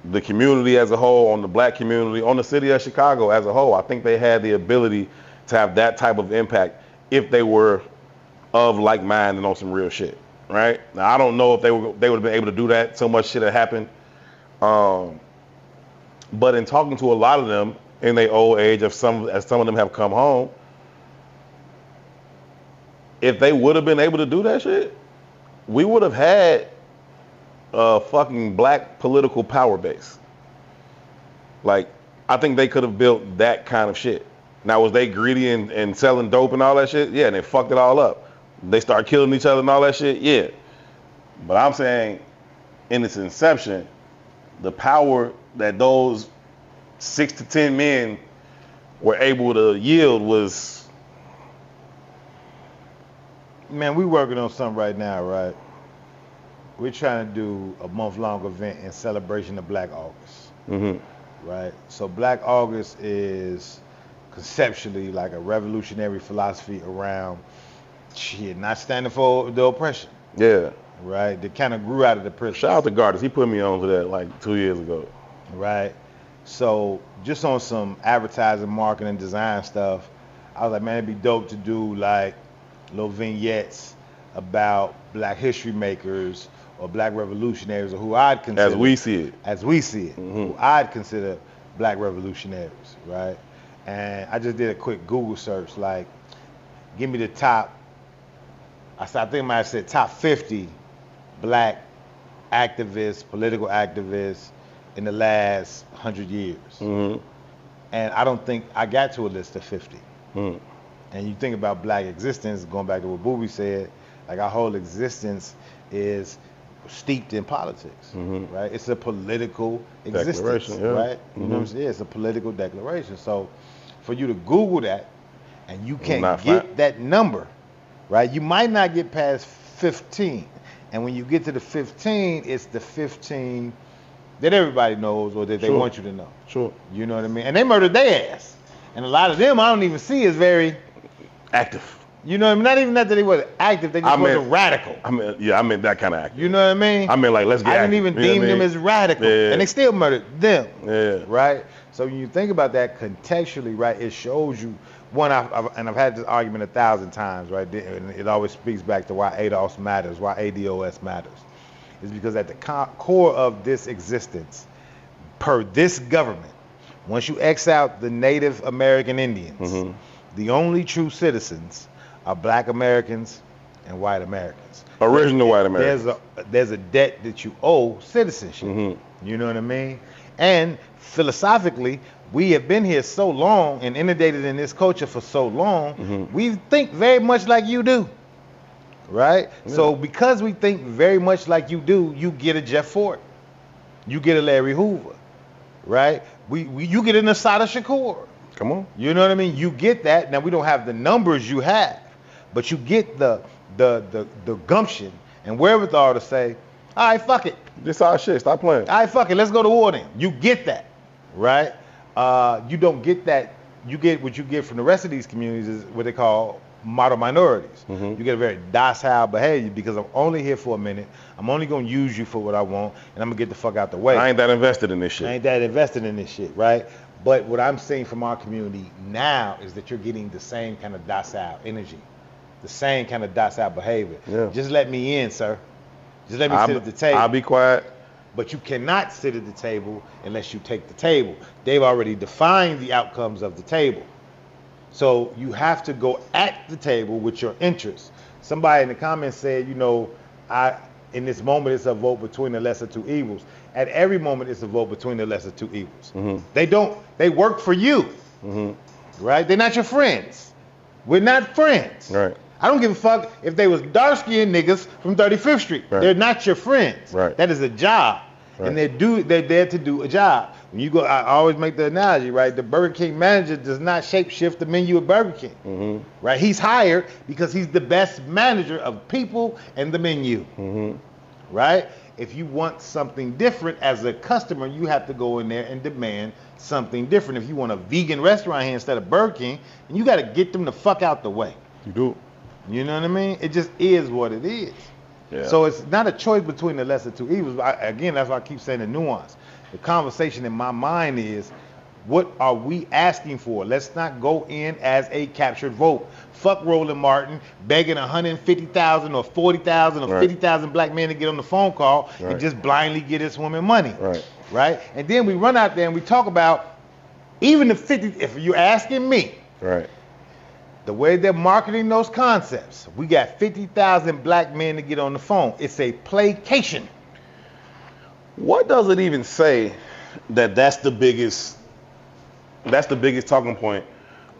the community as a whole, on the black community, on the city of Chicago as a whole. I think they had the ability to have that type of impact if they were of like mind and on some real shit, right? Now, I don't know if they would have been able to do that. So much shit had happened. But in talking to a lot of them in their old age, as some of them have come home, if they would have been able to do that shit, we would have had a fucking black political power base. Like, I think they could have built that kind of shit. Now, was they greedy and selling dope and all that shit? Yeah, and they fucked it all up. They start killing each other and all that shit? Yeah. But I'm saying, in its inception, the power that those 6 to 10 men were able to yield was... Man, we working on something right now, right? We're trying to do a month-long event in celebration of Black August, right? So Black August is conceptually like a revolutionary philosophy around shit, not standing for the oppression. Yeah. Right? That kind of grew out of the prison. Shout out to Gardens. He put me on to that like 2 years ago. Right? So just on some advertising, marketing, design stuff, I was like, man, it'd be dope to do like little vignettes about Black history makers or Black revolutionaries, or who I'd consider, as we see it, who I'd consider Black revolutionaries, right? And I just did a quick Google search, like, give me the top, I think I might have said top 50 Black activists, political activists in the last 100 years. And I don't think I got to a list of 50. And you think about Black existence, going back to what Booby said, like our whole existence is steeped in politics, right? It's a political existence, right? You know what I'm saying? It's a political declaration. So for you to Google that and you can't get that number, right? You might not get past 15. And when you get to the 15, it's the 15 that everybody knows or that they want you to know. Sure. You know what I mean? And they murdered their ass. And a lot of them I don't even see as very active. You know what I mean? Not even that they wasn't active, they just wasn't radical. I meant that kind of active. You know what I mean? I mean, like, let's get I didn't even deem them as radical. Yeah. And they still murdered them. Yeah. Right? So when you think about that contextually, right, it shows you, one, I've had this argument 1,000 times, right? And it always speaks back to why ADOS matters, why ADOS matters. It's because at the core of this existence, per this government, once you X out the Native American Indians, the only true citizens are Black Americans and white Americans. Original white Americans. There's a debt that you owe citizenship. You know what I mean? And philosophically, we have been here so long and inundated in this culture for so long, we think very much like you do. Right? Yeah. So because we think very much like you do, you get a Jeff Fort. You get a Larry Hoover. Right? You get an Assata Shakur. Come on. You know what I mean? You get that. Now we don't have the numbers you have, but you get the gumption and wherewithal to say, all right, fuck it. This our shit. Stop playing. All right, fuck it. Let's go to war then. You get that, right? You don't get that. You get what you get from the rest of these communities is what they call model minorities. You get a very docile behavior because I'm only here for a minute. I'm only going to use you for what I want, and I'm going to get the fuck out the way. I ain't that invested in this shit. Right? But what I'm seeing from our community now is that you're getting the same kind of docile energy, the same kind of docile behavior. Yeah. Just let me in, sir. Just let me sit at the table. I'll be quiet. But you cannot sit at the table unless you take the table. They've already defined the outcomes of the table. So you have to go at the table with your interests. Somebody in the comments said, you know, in this moment it's a vote between the lesser two evils. At every moment it's a vote between the lesser two evils. They work for you, right? They're not your friends. We're not friends. Right. I don't give a fuck if they was dark-skinned niggas from 35th Street. Right. They're not your friends. Right. That is a job. Right. And they're there to do a job. When you go, I always make the analogy, right? The Burger King manager does not shape-shift the menu of Burger King, right? He's hired because he's the best manager of people and the menu, right? If you want something different as a customer, you have to go in there and demand something different. If you want a vegan restaurant here instead of Burger King, and you got to get them the fuck out the way. You do. You know what I mean? It just is what it is. Yeah. So it's not a choice between the lesser two evils. Again, that's why I keep saying the nuance. The conversation in my mind is, what are we asking for? Let's not go in as a captured vote. Fuck Roland Martin begging 150,000 or 40,000 or 50,000 black men to get on the phone call and just blindly get this woman money. Right? And then we run out there and we talk about even the 50, if you're asking me, the way they're marketing those concepts, we got 50,000 black men to get on the phone. It's a placation. What does it even say that's the biggest talking point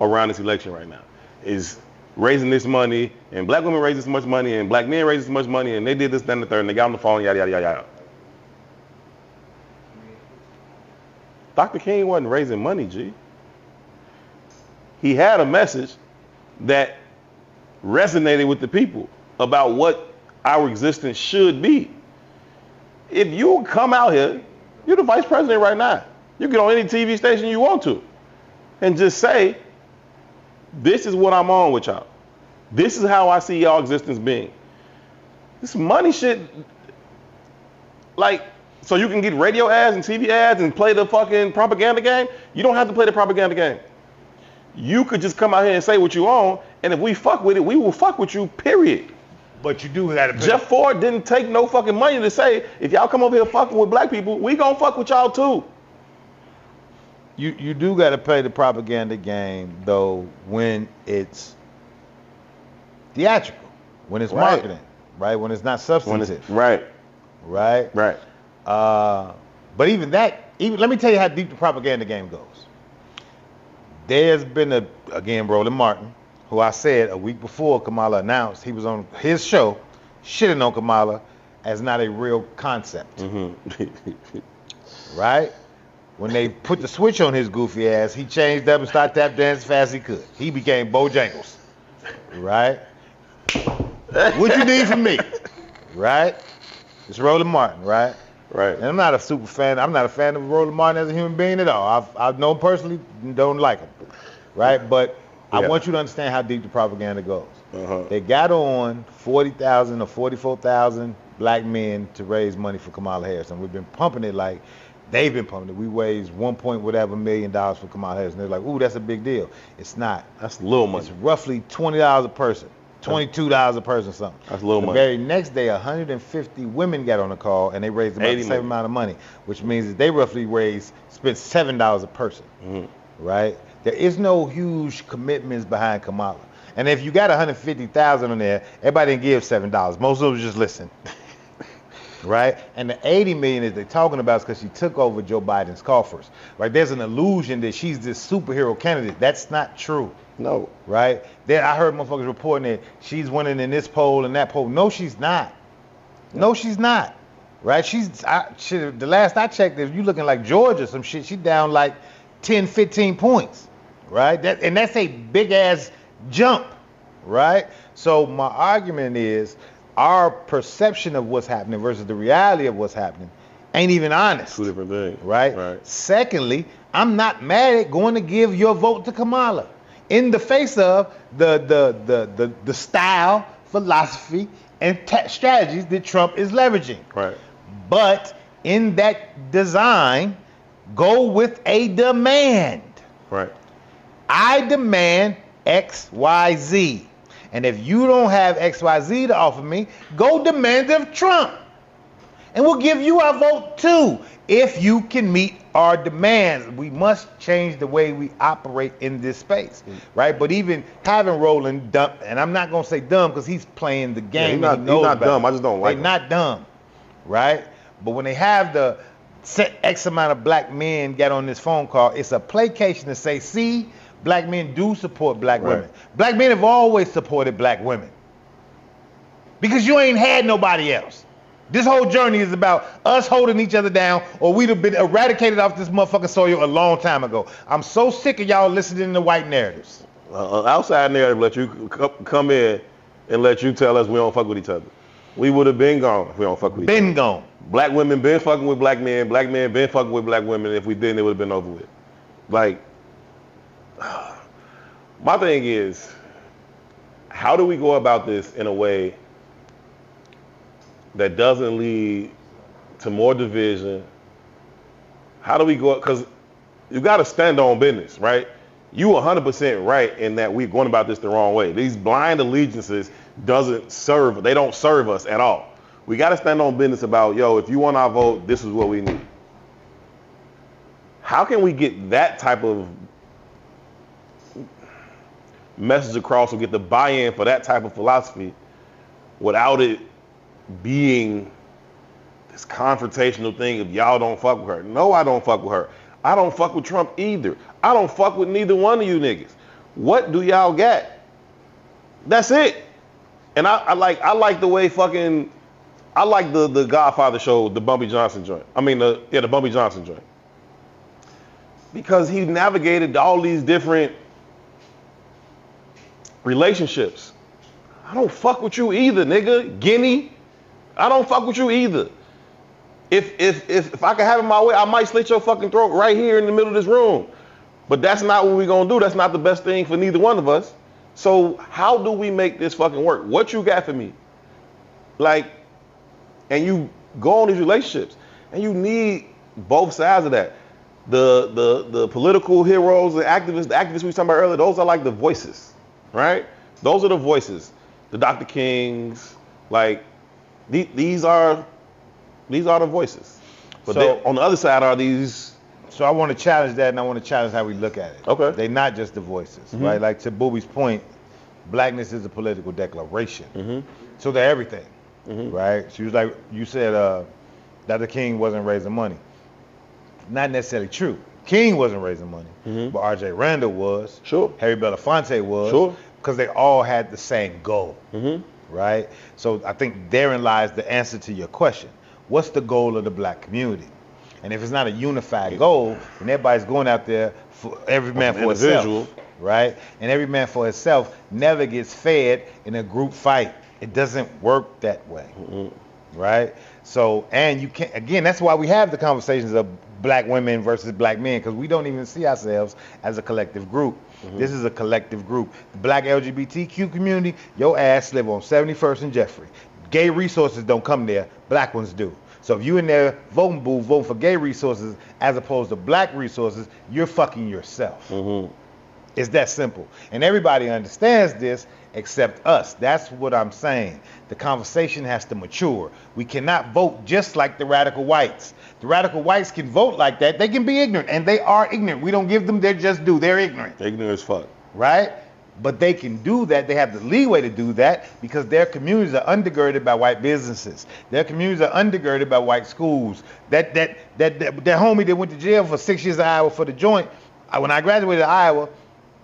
around this election right now. Is raising this money, and black women raise this much money, and black men raise this much money, and they did this, that, and the third, and they got on the phone, yada, yada, yada, yada. Dr. King wasn't raising money, G. He had a message that resonated with the people about what our existence should be. If you come out here, you're the vice president right now. You get on any TV station you want to and just say, this is what I'm on with y'all. This is how I see y'all existence being. This money shit, like, so you can get radio ads and TV ads and play the fucking propaganda game? You don't have to play the propaganda game. You could just come out here and say what you own, and if we fuck with it, we will fuck with you, period. But you do have to. Jeff Ford didn't take no fucking money to say, if y'all come over here fucking with black people, we gonna fuck with y'all too. You do got to play the propaganda game, though, when it's theatrical, when it's marketing, right? When it's not substantive. Right. But even that, let me tell you how deep the propaganda game goes. There's been again, Roland Martin, who I said a week before Kamala announced, he was on his show, shitting on Kamala as not a real concept. Right? When they put the switch on his goofy ass, he changed up and started tap dancing as fast as he could. He became Bojangles. Right? What you need from me? Right? It's Roland Martin, right? Right. And I'm not a super fan. I'm not a fan of Roland Martin as a human being at all. I've known him personally, don't like him. Right? But I want you to understand how deep the propaganda goes. They got on 40,000 or 44,000 black men to raise money for Kamala Harris. And we've been pumping it like, they've been pumping it. We raised $1 million for Kamala Harris. And they're like, ooh, that's a big deal. It's not. That's little money. It's roughly $20 a person. $22 a person, something. That's a little money. The very next day, 150 women got on the call, and they raised about the same amount of money, which means that they roughly spent $7 a person, right? There is no huge commitments behind Kamala. And if you got 150,000 on there, everybody didn't give $7. Most of them just listen, right? And the 80 million that they're talking about is because she took over Joe Biden's coffers, right? There's an illusion that she's this superhero candidate. That's not true. No. Right? Then I heard motherfuckers reporting that she's winning in this poll and that poll. No, she's not. No, she's not. Right? The last I checked, if you looking like Georgia, some shit, she's down like 10, 15 points. Right? And that's a big ass jump. Right? So my argument is our perception of what's happening versus the reality of what's happening ain't even honest. Two different things. Right? Secondly, I'm not mad at going to give your vote to Kamala in the face of the style, philosophy, and strategies that Trump is leveraging. Right. But in that design, go with a demand. Right. I demand X, Y, Z. And if you don't have X, Y, Z to offer me, go demand of Trump. And we'll give you our vote too. If you can meet our demands, we must change the way we operate in this space, right? But even having Roland dumb, and I'm not gonna say dumb because he's playing the game. Yeah, he's not dumb. I just don't like him. They're not dumb, right? But when they have the set X amount of black men get on this phone call, it's a placation to say, see, black men do support black women. Black men have always supported black women because you ain't had nobody else. This whole journey is about us holding each other down, or we'd have been eradicated off this motherfucking soil a long time ago. I'm so sick of y'all listening to white narratives. Outside narrative let you come in and let you tell us we don't fuck with each other. We would have been gone if we don't fuck with each other. Been gone. Black women been fucking with black men been fucking with black women. If we didn't, it would have been over with. Like, my thing is, how do we go about this in a way that doesn't lead to more division? How do we go? Because you got to stand on business, right? You 100% right in that we're going about this the wrong way. These blind allegiances they don't serve us at all. We got to stand on business about, yo, if you want our vote, this is what we need. How can we get that type of message across or get the buy-in for that type of philosophy without it being this confrontational thing of y'all don't fuck with her? No, I don't fuck with her. I don't fuck with Trump either. I don't fuck with neither one of you niggas. What do y'all got? That's it. And I like the way fucking, I like the Godfather show, the Bumpy Johnson joint. I mean, the Bumpy Johnson joint. Because he navigated all these different relationships. I don't fuck with you either, nigga. Guinea, I don't fuck with you either. If I could have it my way, I might slit your fucking throat right here in the middle of this room. But that's not what we're gonna do. That's not the best thing for neither one of us. So how do we make this fucking work? What you got for me? Like, and you go on these relationships, and you need both sides of that. The political heroes, the activists we were talking about earlier, those are like the voices, right? Those are the voices. The Dr. Kings, like, these are the voices. But so, on the other side are these. So I want to challenge that, and I want to challenge how we look at it. Okay. They're not just the voices, right? Like, to Booby's point, blackness is a political declaration. So they're everything, right? She was like, you said Dr. King wasn't raising money. Not necessarily true. King wasn't raising money, but R.J. Randall was. Sure. Harry Belafonte was. Sure. Because they all had the same goal, right? So I think therein lies the answer to your question. What's the goal of the black community? And if it's not a unified goal, then everybody's going out there for every man for himself, right? And every man for himself never gets fed in a group fight. It doesn't work that way, right? So, and you can't, again, that's why we have the conversations of black women versus black men, because we don't even see ourselves as a collective group. This is a collective group. The black LGBTQ community, your ass live on 71st and Jeffrey. Gay resources don't come there, black ones do. So if you in there voting booth, voting for gay resources as opposed to black resources, you're fucking yourself. It's that simple. And everybody understands this except us. That's what I'm saying. The conversation has to mature. We cannot vote just like the radical whites. The radical whites can vote like that. They can be ignorant, and they are ignorant. We don't give them their just due. They're ignorant. They're ignorant as fuck. Right? But they can do that. They have the leeway to do that because their communities are undergirded by white businesses. Their communities are undergirded by white schools. That homie that went to jail for 6 years in Iowa for the joint, when I graduated Iowa,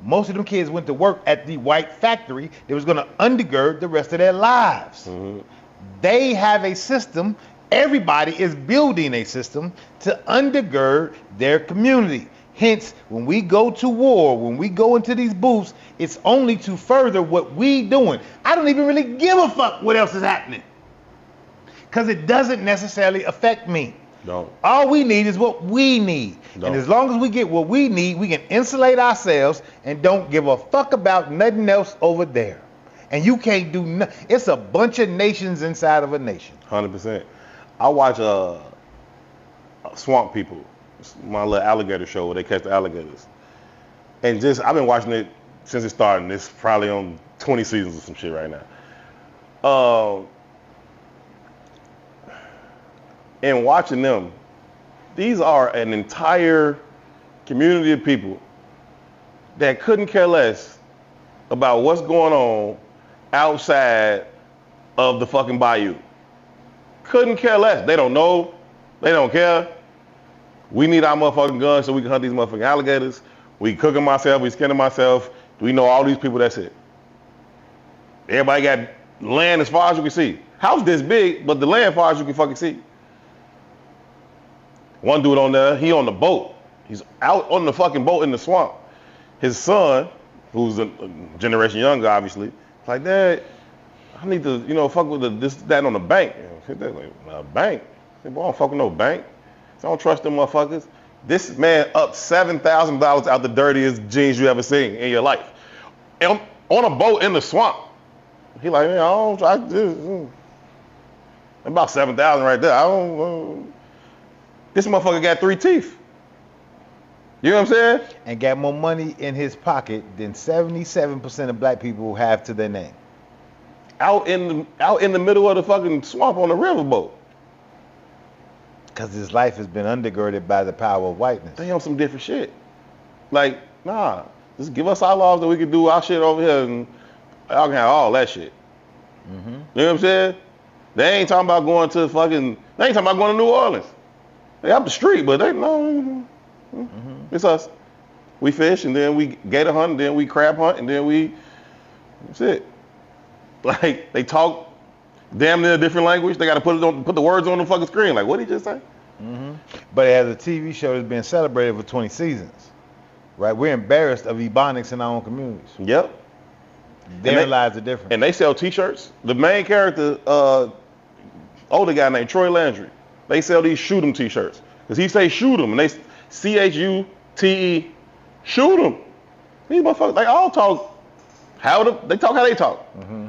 most of them kids went to work at the white factory that was going to undergird the rest of their lives. They have a system. Everybody is building a system to undergird their community. Hence, when we go to war, when we go into these booths, it's only to further what we doing. I don't even really give a fuck what else is happening, because it doesn't necessarily affect me. Don't. All we need is what we need. Don't. And as long as we get what we need, we can insulate ourselves and don't give a fuck about nothing else over there. And you can't do nothing. It's a bunch of nations inside of a nation. 100%. I watch Swamp People. It's my little alligator show where they catch the alligators. And just, I've been watching it since it started. It's probably on 20 seasons or some shit right now. And watching them, these are an entire community of people that couldn't care less about what's going on outside of the fucking bayou. Couldn't care less. They don't know. They don't care. We need our motherfucking guns so we can hunt these motherfucking alligators. We cook them ourselves. We skin them ourselves. We know all these people. That's it. Everybody got land as far as you can see. House this big, but the land as far as you can fucking see. One dude on there, he on the boat. He's out on the fucking boat in the swamp. His son, who's a generation younger, obviously, like, Dad, I need to, fuck with this, that on the bank. Like, a bank? I said, boy, I don't fuck with no bank. So I don't trust them motherfuckers. This man up $7,000 out the dirtiest jeans you ever seen in your life. And on a boat in the swamp. He like, man, I don't try this. About 7,000 right there. I don't. This motherfucker got 3 teeth. You know what I'm saying? And got more money in his pocket than 77% of black people have to their name. Out in the middle of the fucking swamp on a riverboat. Because his life has been undergirded by the power of whiteness. They on some different shit. Like, nah, just give us our laws that we can do our shit over here and y'all can have all that shit. You know what I'm saying? They ain't talking about going to they ain't talking about going to New Orleans. They up the street, but they no. It's us. We fish, and then we gator hunt, and then we crab hunt, and then that's it. Like, they talk damn near a different language. They got to put the words on the fucking screen. Like, what did he just say? Mm-hmm. But as a TV show that's been celebrated for 20 seasons, right? We're embarrassed of Ebonics in our own communities. Yep. There lies the difference. And they sell T-shirts. The main character, older guy named Troy Landry, they sell these shoot 'em T-shirts. Because he say shoot 'em, and they CHUTE, shoot 'em. These motherfuckers, they all talk they talk how they talk. Mm-hmm.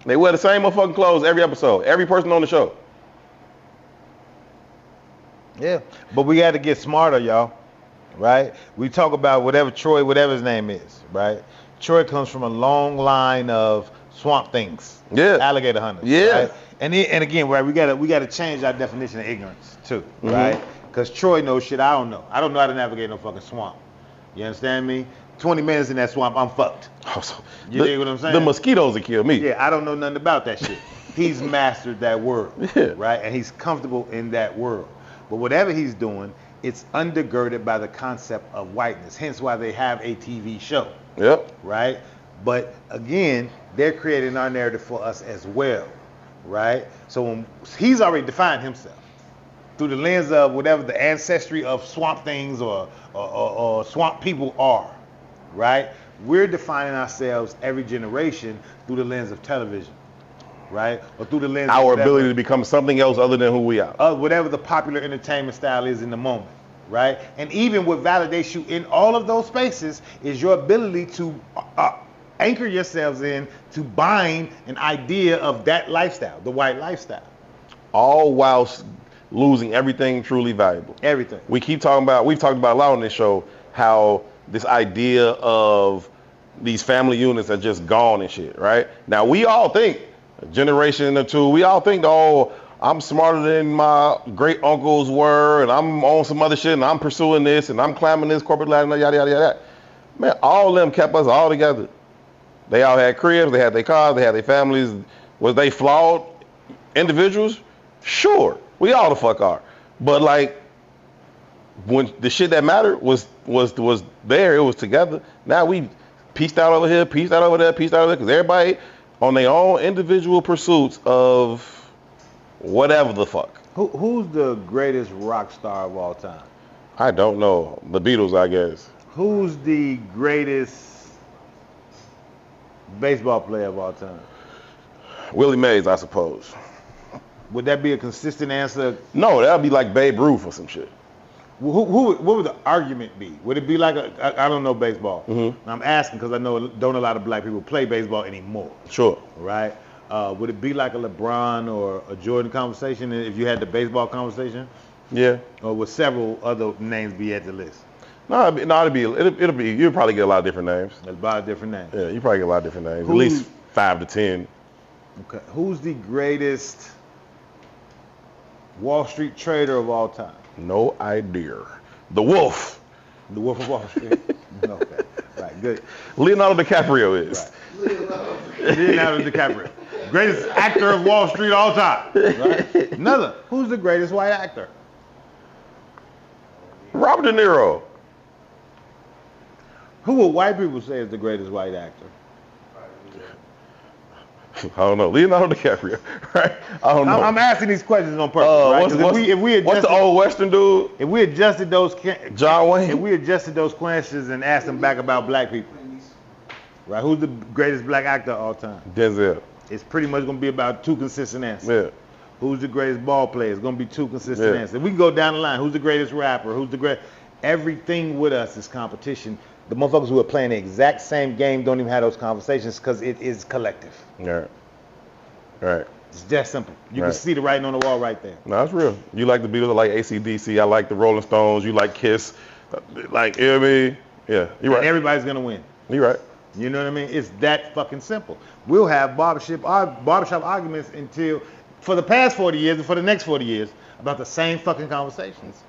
They wear the same motherfucking clothes every episode. Every person on the show. Yeah, but we got to get smarter, y'all. Right? We talk about whatever his name is, right? Troy comes from a long line of swamp things. Yeah. Alligator hunters. Yeah. Right? And again, right, we gotta change our definition of ignorance too, mm-hmm. right? Because Troy knows shit I don't know. I don't know how to navigate no fucking swamp. You understand me? 20 minutes in that swamp, I'm fucked. You dig what I'm saying? The mosquitoes will kill me. Yeah, I don't know nothing about that shit. He's mastered that world, right? And he's comfortable in that world. But whatever he's doing, it's undergirded by the concept of whiteness. Hence why they have a TV show. Yep. Right? But again, they're creating our narrative for us as well. Right? So when he's already defined himself through the lens of whatever the ancestry of swamp things or swamp people are. Right? We're defining ourselves every generation through the lens of television. Right? Or through the lens our ability to become something else other than who we are. Whatever the popular entertainment style is in the moment. Right? And even what validates you in all of those spaces is your ability to anchor yourselves in to buying an idea of that lifestyle, the white lifestyle. All whilst losing everything truly valuable. Everything. We've talked about a lot on this show how this idea of these family units are just gone and shit, right? Now we all think, a generation or two, we all think, oh, I'm smarter than my great uncles were, and I'm on some other shit, and I'm pursuing this, and I'm climbing this corporate ladder, yada, yada, yada. Man, all of them kept us all together. They all had cribs, they had their cars, they had their families. Was they flawed individuals? Sure, we all the fuck are. But like, when the shit that mattered was there, it was together. Now we pieced out over here, pieced out over there, pieced out over there, because everybody on their own individual pursuits of whatever the fuck. Who's the greatest rock star of all time? I don't know. The Beatles, I guess. Who's the greatest baseball player of all time? Willie Mays, I suppose. Would that be a consistent answer? No, that would be like Babe Ruth or some shit. What would the argument be? Would it be like I don't know baseball. Mm-hmm. I'm asking because I know don't a lot of black people play baseball anymore. Sure. Right? Would it be like a LeBron or a Jordan conversation if you had the baseball conversation? Yeah. Or would several other names be at the list? No, it'll be. You'll probably get a lot of different names. A lot of different names. Yeah, you probably get a lot of different names. At least 5 to 10. Okay. Who's the greatest Wall Street trader of all time? No idea. The Wolf. The Wolf of Wall Street. Okay. Right. Good. Leonardo DiCaprio is. Right. Leonardo DiCaprio. Greatest actor of Wall Street all time. Right? Another. Who's the greatest white actor? Robert De Niro. Who would white people say is the greatest white actor? I don't know. Leonardo DiCaprio, right? I don't know. I'm asking these questions on purpose, right? What's the old Western dude? If we adjusted those John Wayne. If we adjusted those questions and asked them back about black people, right? Who's the greatest black actor of all time? Denzel. It's pretty much going to be about 2 consistent answers. Yeah. Who's the greatest ball player? It's going to be 2 consistent answers. We can go down the line. Who's the greatest rapper? Who's the great? Everything with us is competition. The motherfuckers who are playing the exact same game don't even have those conversations because it is collective. Right. Right. It's that simple. You can see the writing on the wall right there. No, it's real. You like the Beatles, I like AC/DC, I like the Rolling Stones, you like Kiss, like, you know what I mean? Yeah, you're right. And everybody's going to win. You're right. You know what I mean? It's that fucking simple. We'll have barbershop arguments for the past 40 years and for the next 40 years about the same fucking conversations.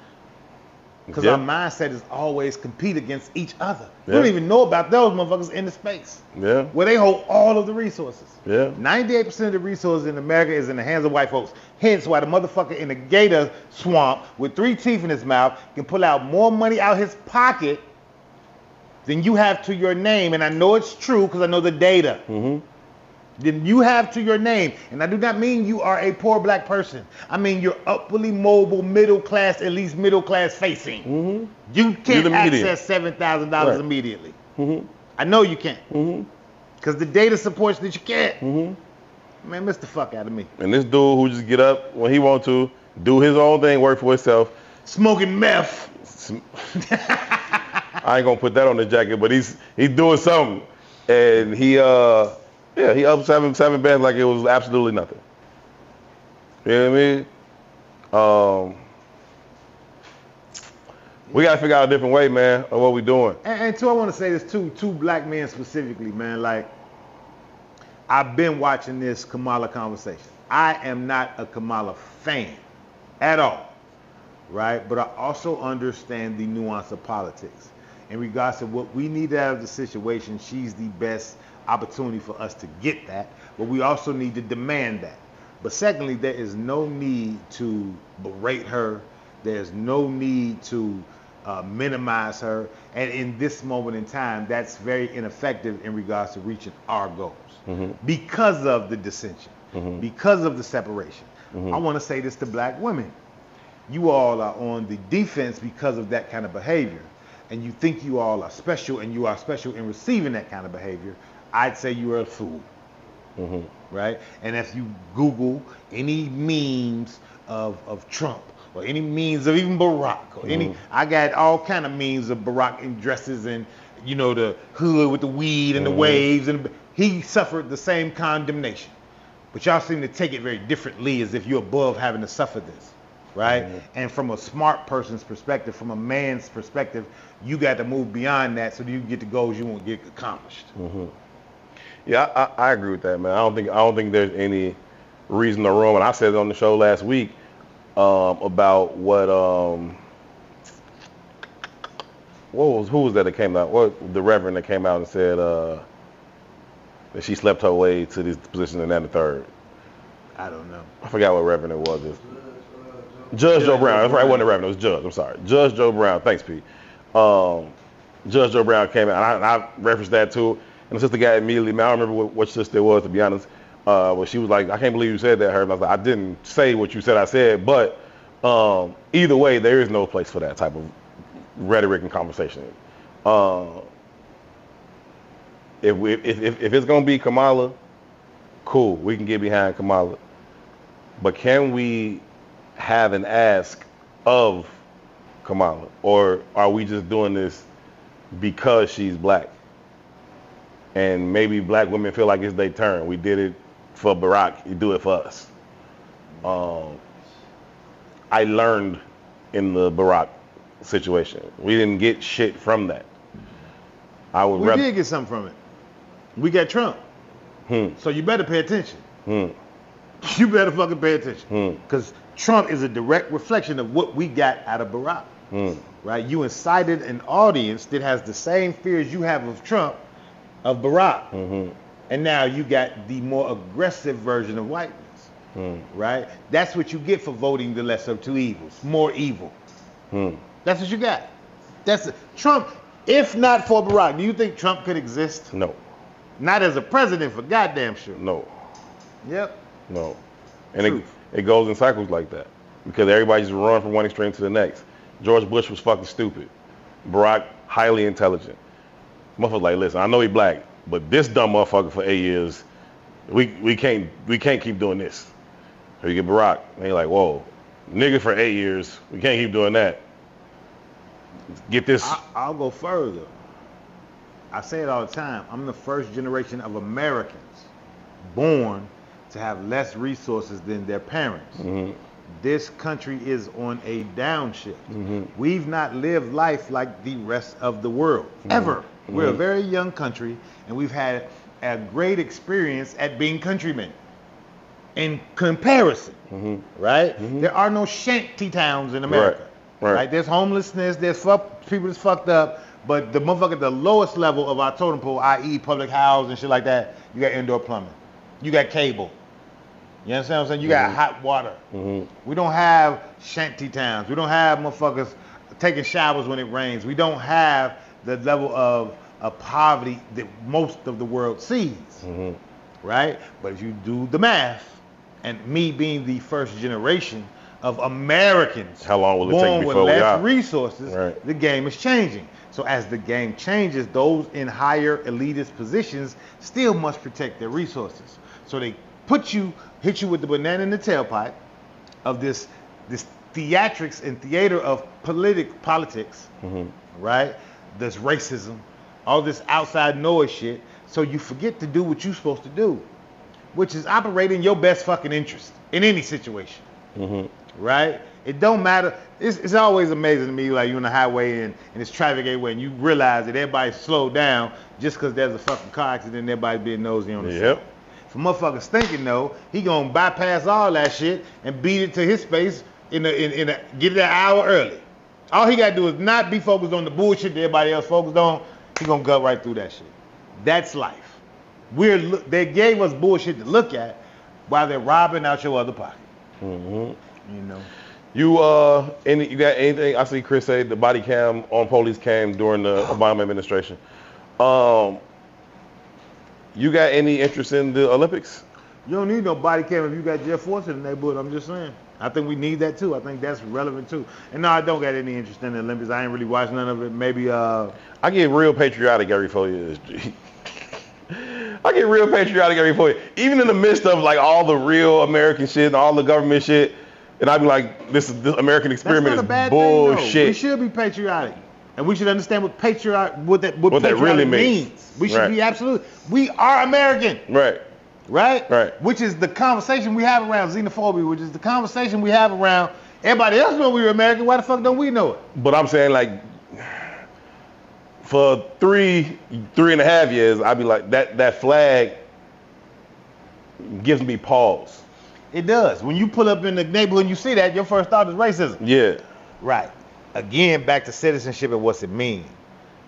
Because our mindset is always compete against each other. We don't even know about those motherfuckers in the space. Yeah. Where they hold all of the resources. Yeah. 98% of the resources in America is in the hands of white folks. Hence why the motherfucker in the gator swamp with 3 teeth in his mouth can pull out more money out his pocket then you have to your name, and I know it's true because I know the data. Then you have to your name, and I do not mean you are a poor black person. I mean you're upwardly mobile, middle class, at least middle class facing. You can't access $7,000 immediately. I know you can't, because the data supports that you can't. Man, miss the fuck out of me. And this dude who just get up when he want to, do his own thing, work for himself, smoking meth. I ain't gonna put that on the jacket, but he's doing something, and he up seven bands like it was absolutely nothing. You know what I mean? We gotta figure out a different way, man, of what we doing. And two, I want to say this too, two black men specifically, man. Like, I've been watching this Kamala conversation. I am not a Kamala fan at all, right? But I also understand the nuance of politics. In regards to what we need out of the situation, she's the best opportunity for us to get that, but we also need to demand that. But secondly, there is no need to berate her. There's no need to minimize her. And in this moment in time, that's very ineffective in regards to reaching our goals because of the dissension, because of the separation. I want to say this to black women. You all are on the defense because of that kind of behavior. And you think you all are special, and you are special in receiving that kind of behavior. I'd say you are a fool, right? And if you Google any memes of Trump, or any memes of even Barack, or any, I got all kind of memes of Barack in dresses and, you know, the hood with the weed and the waves, and he suffered the same condemnation. But y'all seem to take it very differently, as if you're above having to suffer this, right? And from a smart person's perspective, from a man's perspective, you got to move beyond that so that you can get the goals you want to get accomplished. Yeah, I agree with that, man. I don't think there's any reason or room. And I said it on the show last week about who was that came out? What the Reverend that came out and said that she slept her way to this position and that and the third. I don't know. I forgot what Reverend it was. Judge Joe Brown. That's right. It wasn't the Reverend. It was Judge. I'm sorry. Judge Joe Brown. Thanks, Pete. Judge Joe Brown came out, and I referenced that too. And the sister got immediately, man, I don't remember what sister it was, to be honest. But she was like, I can't believe you said that, Herb. I was like, I didn't say what you said I said, but either way, there is no place for that type of rhetoric and conversation. If it's gonna be Kamala, cool, we can get behind Kamala. But can we have an ask of Kamala, or are we just doing this because she's black? And maybe black women feel like it's their turn. We did it for Barack, you do it for us. I learned in the Barack situation. We didn't get shit from that. We did get something from it. We got Trump. So you better pay attention. You better fucking pay attention. Because Trump is a direct reflection of what we got out of Barack. Right? You incited an audience that has the same fears you have of Trump, of Barack. And now you got the more aggressive version of whiteness. Right? That's what you get for voting the lesser of two evils. More evil. That's what you got. Trump, if not for Barack, do you think Trump could exist? No. Not as a president, for goddamn sure. No. Yep. No. And it goes in cycles like that. Because everybody just run from one extreme to the next. George Bush was fucking stupid. Barack, highly intelligent. Motherfuckers like, listen, I know he black, but this dumb motherfucker for 8 years, we can't keep doing this. So you get Barack, and you're like, whoa, nigga for 8 years, we can't keep doing that. Get this. I'll go further. I say it all the time. I'm the first generation of Americans born to have less resources than their parents. This country is on a downshift. We've not lived life like the rest of the world, ever. We're a very young country, and we've had a great experience at being countrymen. In comparison, right? There are no shanty towns in America. Right? There's homelessness, there's people that's fucked up, but the motherfucker at the lowest level of our totem pole, i.e. public house and shit like that, you got indoor plumbing. You got cable. You understand what I'm saying? You got hot water. We don't have shanty towns. We don't have motherfuckers taking showers when it rains. We don't have the level of poverty that most of the world sees, right? But if you do the math, and me being the first generation of Americans How long will it born take with before we less are? resources, Right. the game is changing. So as the game changes, those in higher elitist positions still must protect their resources. So they hit you with the banana in the tailpipe of this theatrics and theater of politics, right? This racism, all this outside noise shit. So you forget to do what you're supposed to do, which is operate in your best fucking interest in any situation, right? It don't matter. It's always amazing to me, like you're on the highway and it's traffic everywhere, and you realize that everybody's slowed down just because there's a fucking car accident and everybody's being nosy on the side. If a motherfucker's thinking though, he gonna bypass all that shit and beat it to his space get it an hour early. All he gotta do is not be focused on the bullshit that everybody else focused on. He gonna gut right through that shit. That's life. They gave us bullshit to look at while they're robbing out your other pocket. You know. You got anything? I see Chris say the body cam on police came during the Obama administration. You got any interest in the Olympics? You don't need no body cam if you got Jeff Force in the neighborhood. I'm just saying. I think we need that too. I think that's relevant too. And no, I don't got any interest in the Olympics. I ain't really watched none of it. Maybe I get real patriotic every 4 years. I get real patriotic every 4 years. Even in the midst of like all the real American shit and all the government shit. And I'd be like, this American experiment is bullshit. Thing, we should be patriotic. And we should understand what that really means. We should be we are American. Right? Which is the conversation we have around xenophobia, which is the conversation we have around everybody else know we're American. Why the fuck don't we know it? But I'm saying like, for 3.5 years, I'd be like, that flag gives me pause. It does. When you pull up in the neighborhood and you see that, your first thought is racism. Yeah. Right. Again, back to citizenship and what's it mean.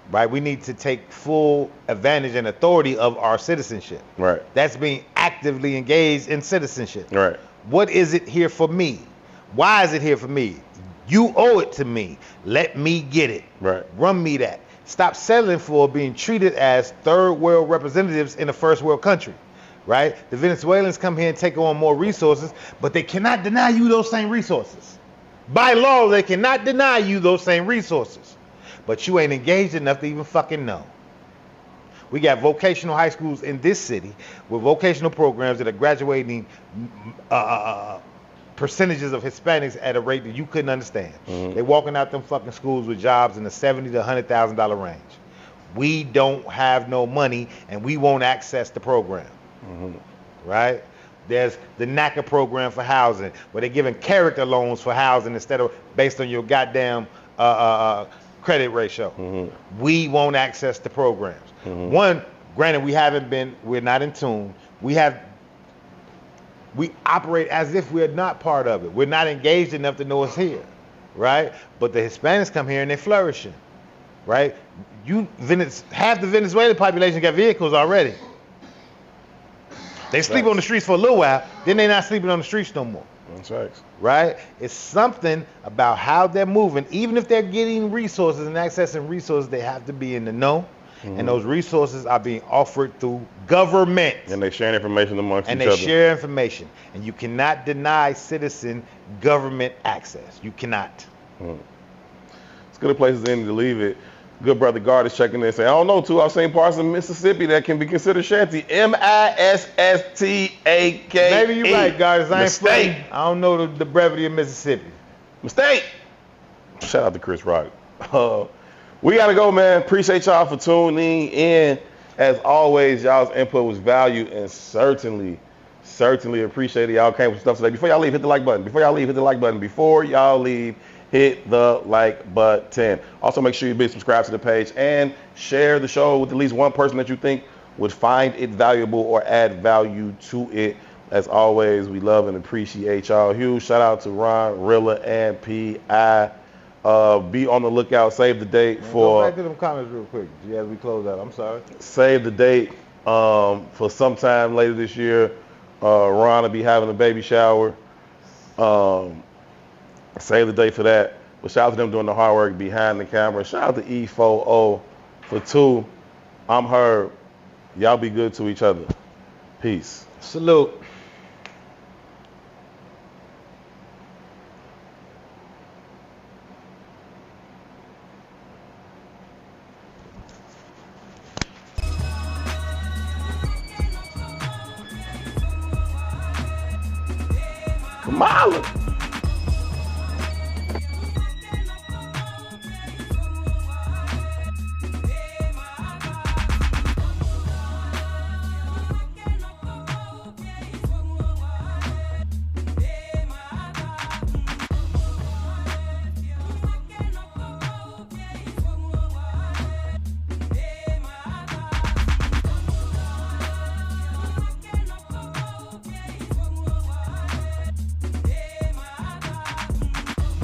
Right? We need to take full advantage and authority of our citizenship. Right. That's being actively engaged in citizenship. Right. What is it here for me? Why is it here for me? You owe it to me. Let me get it. Right. Run me that. Stop settling for being treated as third world representatives in a first world country. Right? The Venezuelans come here and take on more resources, but they cannot deny you those same resources. By law, they cannot deny you those same resources. But you ain't engaged enough to even fucking know. We got vocational high schools in this city with vocational programs that are graduating percentages of Hispanics at a rate that you couldn't understand. They're walking out them fucking schools with jobs in the $70,000 to $100,000 range. We don't have no money and we won't access the program. Right? There's the NACA program for housing, where they're giving character loans for housing instead of based on your goddamn credit ratio. We won't access the programs. One, granted, we're not in tune. We operate as if we're not part of it. We're not engaged enough to know it's here, right? But the Hispanics come here and they're flourishing, right? Half the Venezuelan population got vehicles already. They sleep on the streets for a little while, then they're not sleeping on the streets no more. That's right. Right? It's something about how they're moving. Even if they're getting resources and accessing resources, they have to be in the know. And those resources are being offered through government. And they share information amongst each other. And they share information. And you cannot deny citizen government access. You cannot. It's good a place as any to leave it. Good brother Guard is checking in and saying, I don't know, too. I've seen parts of Mississippi that can be considered shanty. Misstak. Maybe you're right, Guard. I ain't playing. I don't know the brevity of Mississippi. Mistake. Shout out to Chris Rock. We got to go, man. Appreciate y'all for tuning in. As always, y'all's input was valued and certainly appreciated. Y'all came with stuff today. Before y'all leave, hit the like button. Before y'all leave, hit the like button. Also, make sure you be subscribed to the page and share the show with at least one person that you think would find it valuable or add value to it. As always, we love and appreciate y'all. Huge shout out to Ron, Rilla, and P.I. Be on the lookout. Save the date for... Go back to them comments real quick as we close out. I'm sorry. Save the date for sometime later this year. Ron will be having a baby shower. Save the date for that. But shout out to them doing the hard work behind the camera. Shout out to E4O For 2, I'm Herb. Y'all be good to each other. Peace. Salute. Kamala.